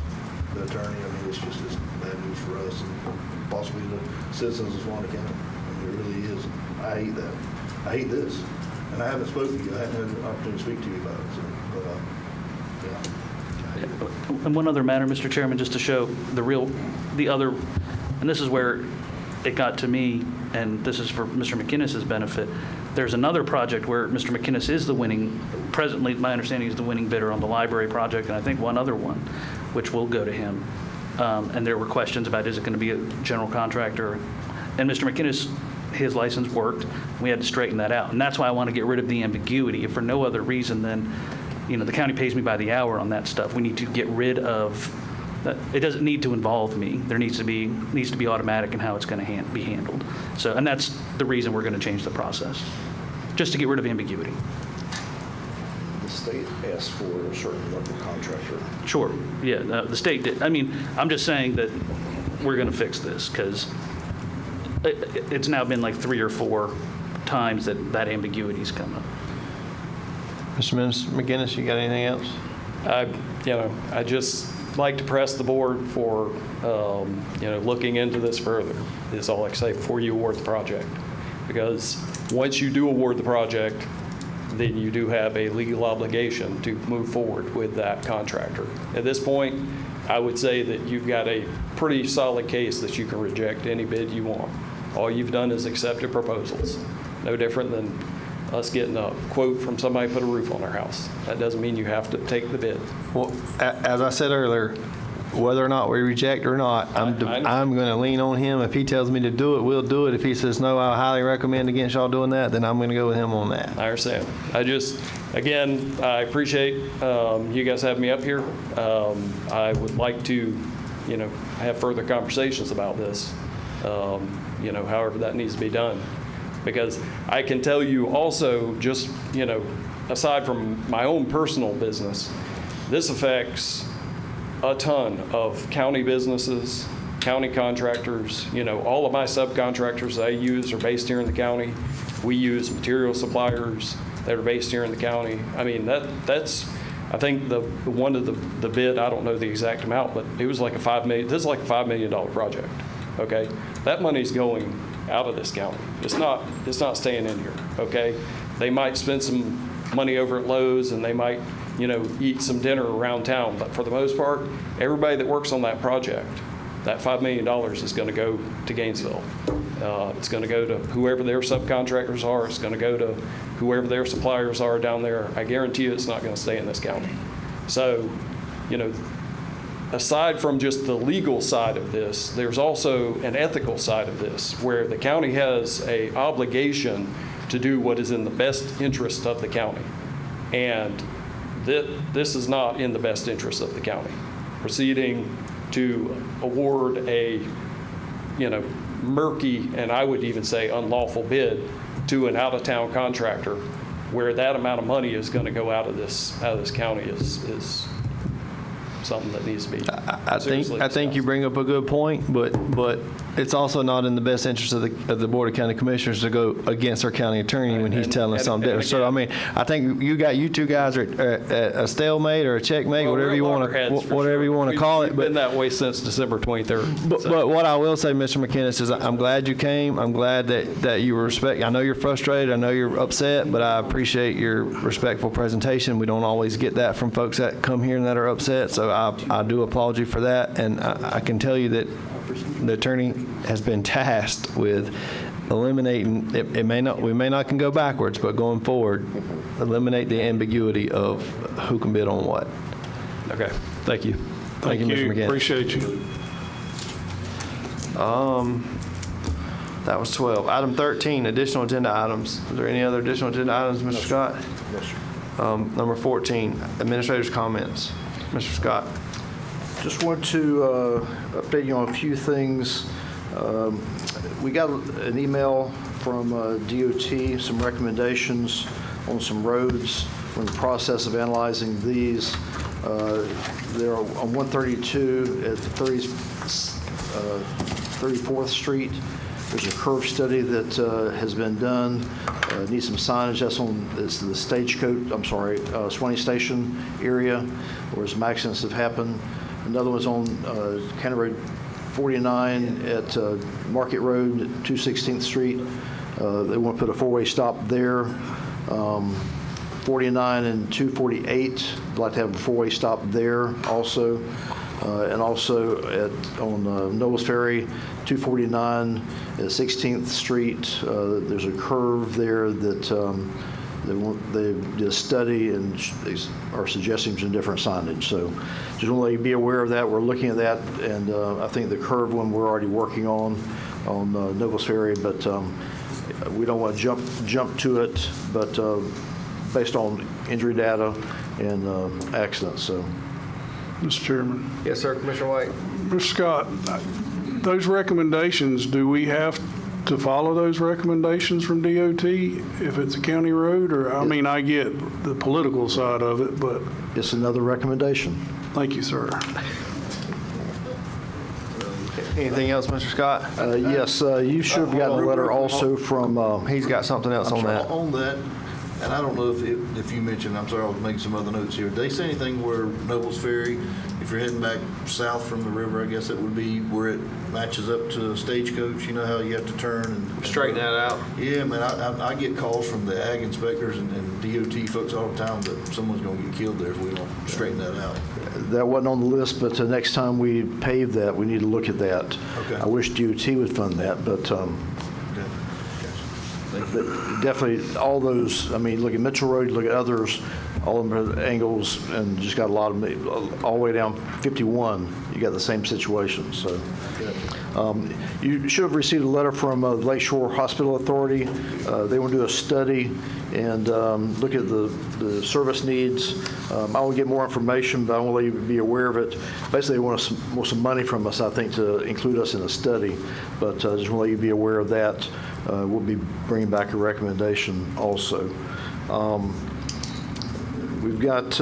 C: the attorney, I mean, it's just bad news for us and possibly the citizens of Suwannee County. I mean, it really is. I hate that. I hate this. And I haven't spoken to you. I haven't had an opportunity to speak to you about it. So, but, yeah. I hate it.
H: And one other matter, Mr. Chairman, just to show the other, and this is where it got to me, and this is for Mr. McInnes's benefit. There's another project where Mr. McInnes is the winning, presently, my understanding is the winning bidder on the library project, and I think one other one, which will go to him. And there were questions about, is it going to be a general contractor? And Mr. McInnes, his license worked. We had to straighten that out. And that's why I want to get rid of the ambiguity. If for no other reason than, the county pays me by the hour on that stuff. We need to get rid of that. It doesn't need to involve me. There needs to be automatic in how it's going to be handled. So, and that's the reason we're going to change the process, just to get rid of ambiguity.
C: The state asked for a certain local contractor.
H: Sure. Yeah, the state did. I mean, I'm just saying that we're going to fix this because it's now been like 3 or 4 times that ambiguity's come up.
A: Mr. McInnes, you got anything else?
O: I just like to press the board for, looking into this further, is all I can say, before you award the project. Because once you do award the project, then you do have a legal obligation to move forward with that contractor. At this point, I would say that you've got a pretty solid case that you can reject any bid you want. All you've done is accepted proposals. No different than us getting a quote from somebody to put a roof on their house. That doesn't mean you have to take the bid.
A: Well, as I said earlier, whether or not we reject or not, I'm going to lean on him. If he tells me to do it, we'll do it. If he says, no, I highly recommend against y'all doing that, then I'm going to go with him on that.
O: I understand. Again, I appreciate you guys having me up here. I would like to, have further conversations about this, however that needs to be done. Because I can tell you also, just, aside from my own personal business, this affects a ton of county businesses, county contractors. All of my subcontractors that I use are based here in the county. We use material suppliers that are based here in the county. I mean, that's, I think one of the bid, I don't know the exact amount, but it was like this is like a $5 million project, okay? That money's going out of this county. It's not staying in here, okay? They might spend some money over at Lowe's and they might, eat some dinner around town, but for the most part, everybody that works on that project, that $5 million is going to go to Gainesville. It's going to go to whoever their subcontractors are. It's going to go to whoever their suppliers are down there. I guarantee you it's not going to stay in this county. So, aside from just the legal side of this, there's also an ethical side of this, where the county has an obligation to do what is in the best interest of the county. And this is not in the best interest of the county. Proceeding to award a, murky, and I would even say unlawful bid to an out-of-town contractor where that amount of money is going to go out of this county is something that needs to be
A: I think you bring up a good point, but it's also not in the best interest of the Board of County Commissioners to go against our county attorney when he's telling us something different. So I mean, I think you two guys are at a stalemate or a checkmate, whatever you want to call it.
O: We've been that way since December 23rd.
A: But what I will say, Mr. McInnes, is I'm glad you came. I'm glad that you were respectful. I know you're frustrated. I know you're upset, but I appreciate your respectful presentation. We don't always get that from folks that come here and that are upset. So I do applaud you for that, and I can tell you that the attorney has been tasked with eliminating. We may not can go backwards, but going forward, eliminate the ambiguity of who can bid on what.
O: Okay, thank you.
A: Thank you, Mr. McGinn.
D: Appreciate you.
A: That was 12. Item 13, additional agenda items. Is there any other additional agenda items, Mr. Scott?
K: Yes, sir.
A: Number 14, administrator's comments. Mr. Scott.
K: Just want to update you on a few things. We got an email from DOT, some recommendations on some roads. We're in the process of analyzing these. They're on 132 at 34th Street. There's a curve study that has been done. Needs some signage. It's the Stagecoach, Suwannee Station area where some accidents have happened. Another one's on County Road 49 at Market Road, 216th Street. They want to put a four-way stop there. 49 and 248, I'd like to have a four-way stop there also. And also on Nobles Ferry, 249 at 16th Street. There's a curve there that they did a study and they are suggesting some different signage. So just want to let you be aware of that. We're looking at that, and I think the curve one we're already working on Nobles Ferry, but we don't want to jump to it, but based on injury data and accidents. So,
D: Mr. Chairman.
A: Yes, sir. Commissioner White.
D: Mr. Scott, those recommendations, do we have to follow those recommendations from DOT if it's a county road? Or, I mean, I get the political side of it, but.
K: It's another recommendation.
D: Thank you, sir.
A: Anything else, Mr. Scott?
K: Yes, you should have gotten a letter also from.
A: He's got something else on that.
C: On that, and I don't know if you mentioned, I'm sorry, I was making some other notes here. Did they say anything where Nobles Ferry, if you're heading back south from the river, I guess it would be where it matches up to Stagecoach? You know how you have to turn and
A: straighten that out?
C: Yeah, man, I get calls from the ag inspectors and DOT folks all the time that someone's going to get killed there if we don't straighten that out.
K: That wasn't on the list, but the next time we pave that, we need to look at that.
C: Okay.
K: I wish DOT would fund that, but
C: Okay. Thank you.
K: but definitely all those, I mean, look at Mitchell Road, look at others, all of them are angles, and just got a lot of, all the way down 51, you got the same situation, so. You should have received a letter from the Lakeshore Hospital Authority. They want to do a study and look at the service needs. I will get more information, but I want to let you be aware of it. Basically, they want some money from us, I think, to include us in a study, but just want to let you be aware of that. We'll be bringing back a recommendation also. We've got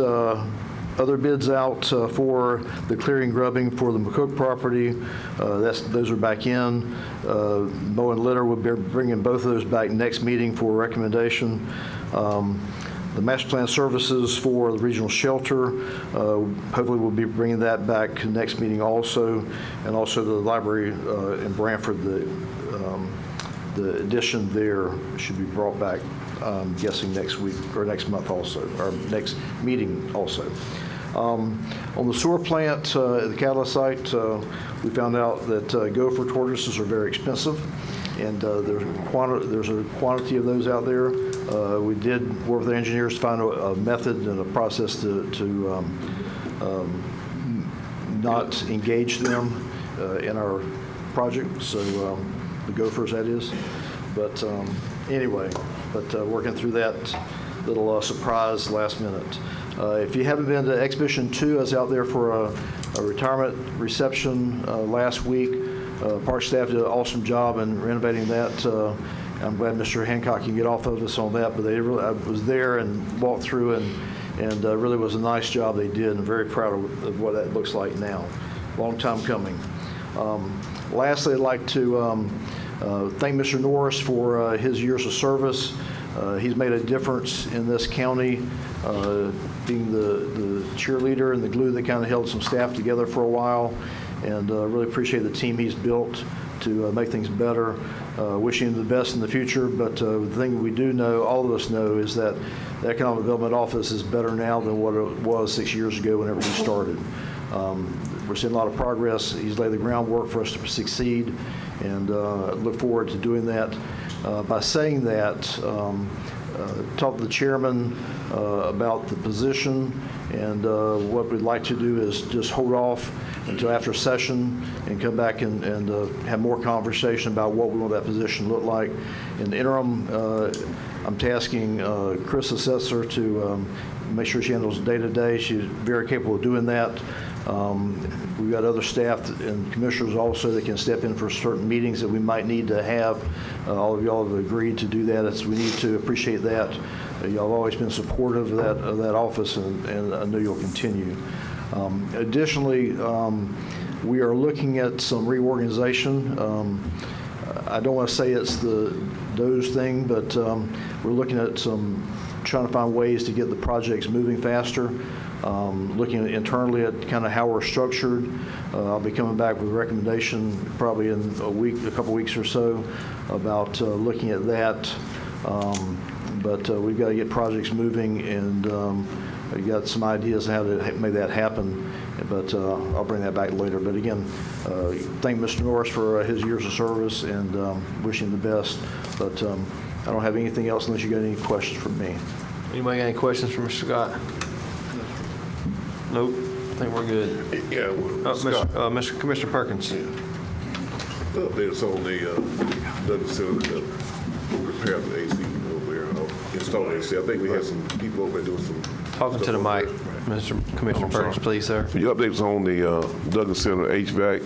K: other bids out for the clearing grubbing for the McCook property. Those are back in. Mow and litter, we'll be bringing both of those back next meeting for recommendation. The master plan services for the regional shelter, hopefully we'll be bringing that back next meeting also, and also the library in Branford, the addition there should be brought back, I'm guessing next week or next month also, or next meeting also. On the sewer plant at the Catalyst site, we found out that gopher tortoises are very expensive, and there's a quantity of those out there. We did work with the engineers to find a method and a process to not engage them in our project, so the gophers, that is. But anyway, working through that little surprise last minute. If you haven't been to Exhibition 2, I was out there for a retirement reception last week. Park staff did an awesome job in renovating that. I'm glad Mr. Hancock can get off of us on that, but I was there and walked through, and really was a nice job they did, and very proud of what that looks like now. Long time coming. Lastly, I'd like to thank Mr. Norris for his years of service. He's made a difference in this county, being the cheerleader and the glue that kind of held some staff together for a while, and really appreciate the team he's built to make things better. Wishing him the best in the future, but the thing we do know, all of us know, is that the Economic Development Office is better now than what it was 6 years ago whenever we started. We're seeing a lot of progress. He's laid the groundwork for us to succeed, and look forward to doing that. By saying that, talked to the chairman about the position, and what we'd like to do is just hold off until after session and come back and have more conversation about what we want that position to look like. In the interim, I'm tasking Chris Assessor to make sure she handles day-to-day. She's very capable of doing that. We've got other staff and commissioners also that can step in for certain meetings that we might need to have. All of y'all have agreed to do that. We need to appreciate that. Y'all have always been supportive of that office, and I know you'll continue. Additionally, we are looking at some reorganization. I don't want to say it's the DOE's thing, but we're looking at trying to find ways to get the projects moving faster. Looking internally at kind of how we're structured. I'll be coming back with a recommendation probably in a couple weeks or so about looking at that. But we've got to get projects moving, and we've got some ideas on how to make that happen. But I'll bring that back later. But again, thank Mr. Norris for his years of service, and wish him the best. But I don't have anything else unless you got any questions for me.
A: Anybody got any questions for Mr. Scott? Nope. I think we're good.
B: Yeah, well, Scott.
A: Mr. Commissioner Perkins.
C: Updates on the Douglas Center repair of the AC over there, install AC. I think we had some people over there doing some.
A: Talking to the mic, Mr. Commissioner Perkins, please, sir.
B: Your updates on the Douglas Center HVAC.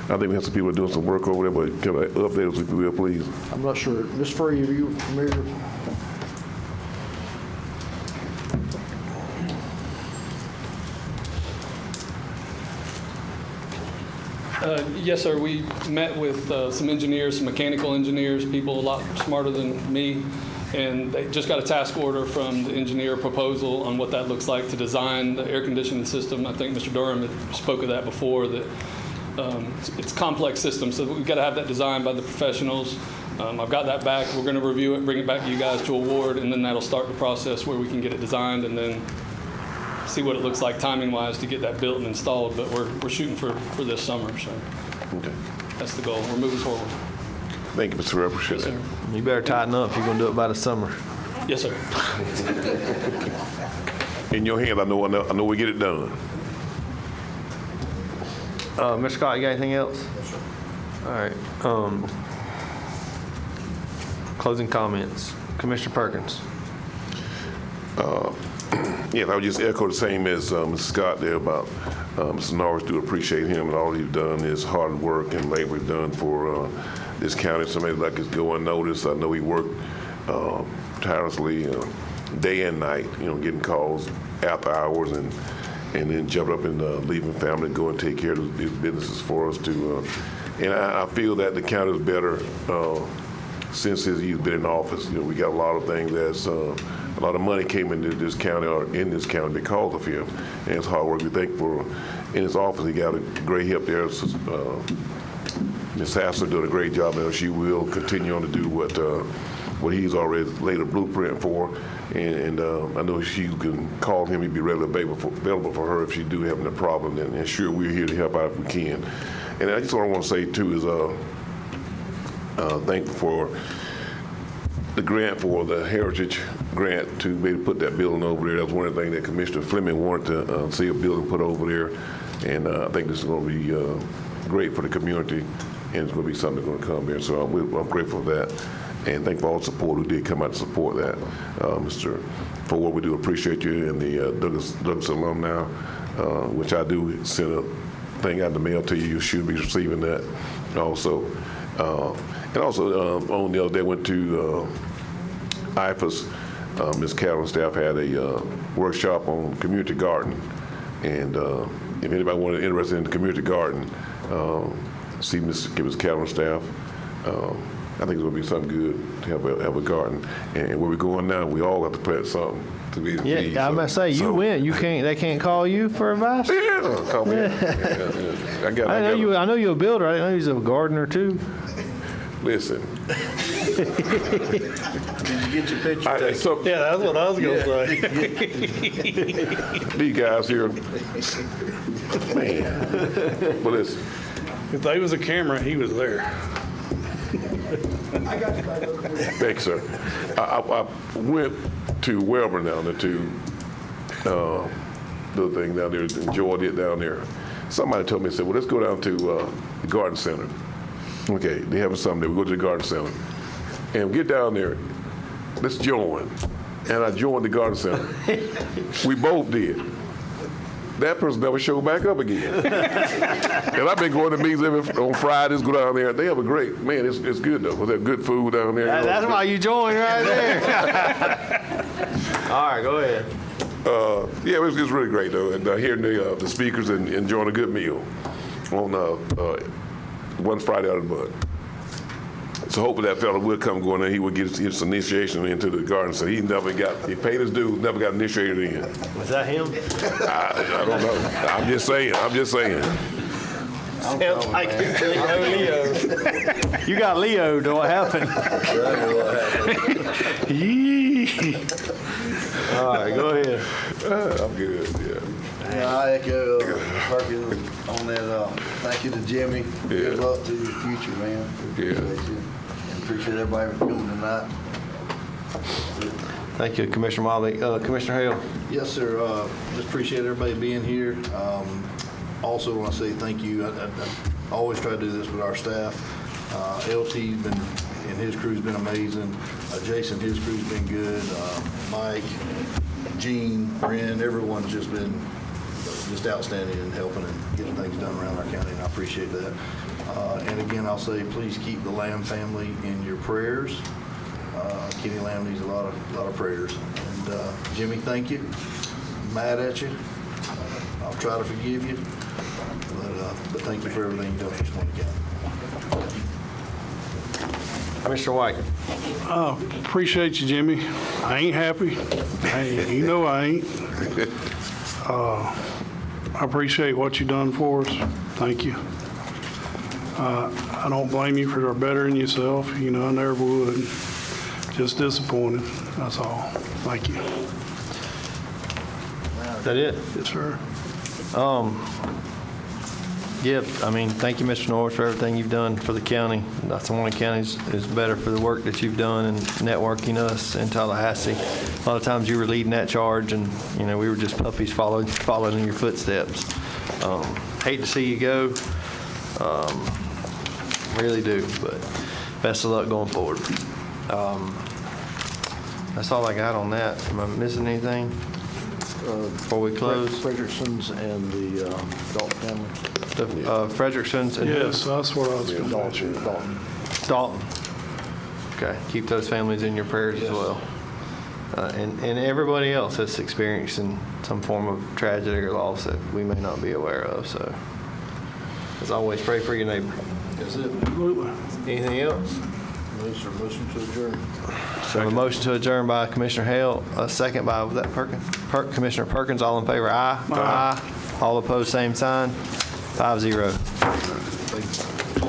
B: I think we have some people doing some work over there, but can I update us if you will, please?
K: I'm not sure. Ms. Furry, are you familiar?
J: Yes, sir. We met with some engineers, some mechanical engineers, people a lot smarter than me, and they just got a task order from the engineer proposal on what that looks like to design the air conditioning system. I think Mr. Durham had spoke of that before, that it's a complex system, so we've got to have that designed by the professionals. I've got that back. We're going to review it, bring it back to you guys to award, and then that'll start the process where we can get it designed and then see what it looks like timing-wise to get that built and installed. But we're shooting for this summer, so
B: Okay.
J: that's the goal. We're moving forward.
B: Thank you, Mr. Rep. Appreciate it.
A: You better tighten up if you're gonna do it by the summer.
J: Yes, sir.
B: In your hand, I know we get it done.
A: Mr. Scott, you got anything else? All right. Closing comments. Commissioner Perkins.
B: Yeah, I would just echo the same as Mr. Scott there about Mr. Norris. Do appreciate him and all he's done, his hard work and labor done for this county. Somebody like us go unnoticed. I know he worked tirelessly day and night, getting calls after hours and then jumped up and leaving family, go and take care of his businesses for us to. And I feel that the county is better since he's been in office. We got a lot of things that's a lot of money came into this county or in this county because of him and his hard work. We thank for in his office he got a great help there. Ms. Hassler doing a great job there. She will continue on to do what he's already laid a blueprint for. And I know she can call him. He'd be readily available for her if she do have a problem. And sure, we're here to help out if we can. And I just what I want to say too is thankful for the grant for the Heritage Grant to be able to put that building over there. That was one of the things that Commissioner Fleming wanted to see a building put over there. And I think this is going to be great for the community, and it's going to be something that's going to come here. So I'm grateful for that. And thank you for all the support who did come out to support that. Mr. Ford, we do appreciate you and the Douglas alumni, which I do send a thing out in the mail to you. You should be receiving that also. And also, on the other day, went to IFAS. Ms. Carroll and staff had a workshop on community garden. And if anybody wanted interested in the community garden, see Ms. Carroll and staff. I think it's going to be something good to have a garden. And where we're going now, we all have to plant something to be.
A: Yeah, I'm gonna say you win. You can't. They can't call you for advice.
B: Yeah, call me.
A: I know you're a builder. I didn't know you're a gardener too.
B: Listen.
K: Did you get your picture taken?
A: Yeah, that's what I was gonna say.
B: These guys here, man. But listen.
D: If there was a camera, he was there.
B: Thanks, sir. I went to Welborn down there to the thing down there, enjoyed it down there. Somebody told me, said, well, let's go down to the garden center. Okay, they have something there. We go to the garden center. And we get down there, let's join. And I joined the garden center. We both did. That person never showed back up again. And I've been going to meetings on Fridays, go down there. They have a great, man, it's good though. They have good food down there.
A: That's why you joined right there. All right, go ahead.
B: Yeah, it was really great though. And hearing the speakers and enjoying a good meal on one Friday out of the month. So hopefully that fella will come going and he will get his initiation into the garden. So he paid his dues, never got initiated in.
A: Was that him?
B: I don't know. I'm just saying.
A: Sounds like it's Leo. You got Leo, though. What happened? All right, go ahead.
B: I'm good, yeah.
K: Yeah, I echo Perkins on that. Thank you to Jimmy. Good luck to your future, man. Appreciate you. And appreciate everybody for coming tonight.
A: Thank you, Commissioner Mobley. Commissioner Hale.
P: Yes, sir. Just appreciate everybody being here. Also want to say thank you. I always try to do this with our staff. LT's been, and his crew's been amazing. Jason, his crew's been good. Mike, Gene, Ren, everyone's just been just outstanding in helping and getting things done around our county, and I appreciate that. And again, I'll say please keep the Lamb family in your prayers. Kenny Lamb needs a lot of prayers. And Jimmy, thank you. I'm mad at you. I'll try to forgive you. But thank you for everything you've done for Suwannee County.
A: Mr. White.
D: Appreciate you, Jimmy. I ain't happy. You know I ain't. I appreciate what you done for us. Thank you. I don't blame you for bettering yourself. I never would. Just disappointed. That's all. Thank you.
A: Is that it?
D: Yes, sir.
A: Yeah, I mean, thank you, Mr. Norris, for everything you've done for the county. Suwannee County is better for the work that you've done in networking us in Tallahassee. A lot of times you were leading that charge, and, you know, we were just puppies following in your footsteps. Hate to see you go, really do, but best of luck going forward. That's all I got on that. Am I missing anything before we close?
K: Frederickson's and the Dalton family.
A: Frederickson's and
D: Yes, that's what I was going to mention.
A: Dalton. Okay, keep those families in your prayers as well. And everybody else that's experiencing some form of tragedy or loss that we may not be aware of. So, as always, pray for your neighbor.
P: That's it.
D: Absolutely.
A: Anything else?
P: Motion to adjourn.
A: So a motion to adjourn by Commissioner Hale, a second by, was that Perkins? Commissioner Perkins, all in favor, aye. Aye. All opposed, same sign. 5-0.
P: Thank you.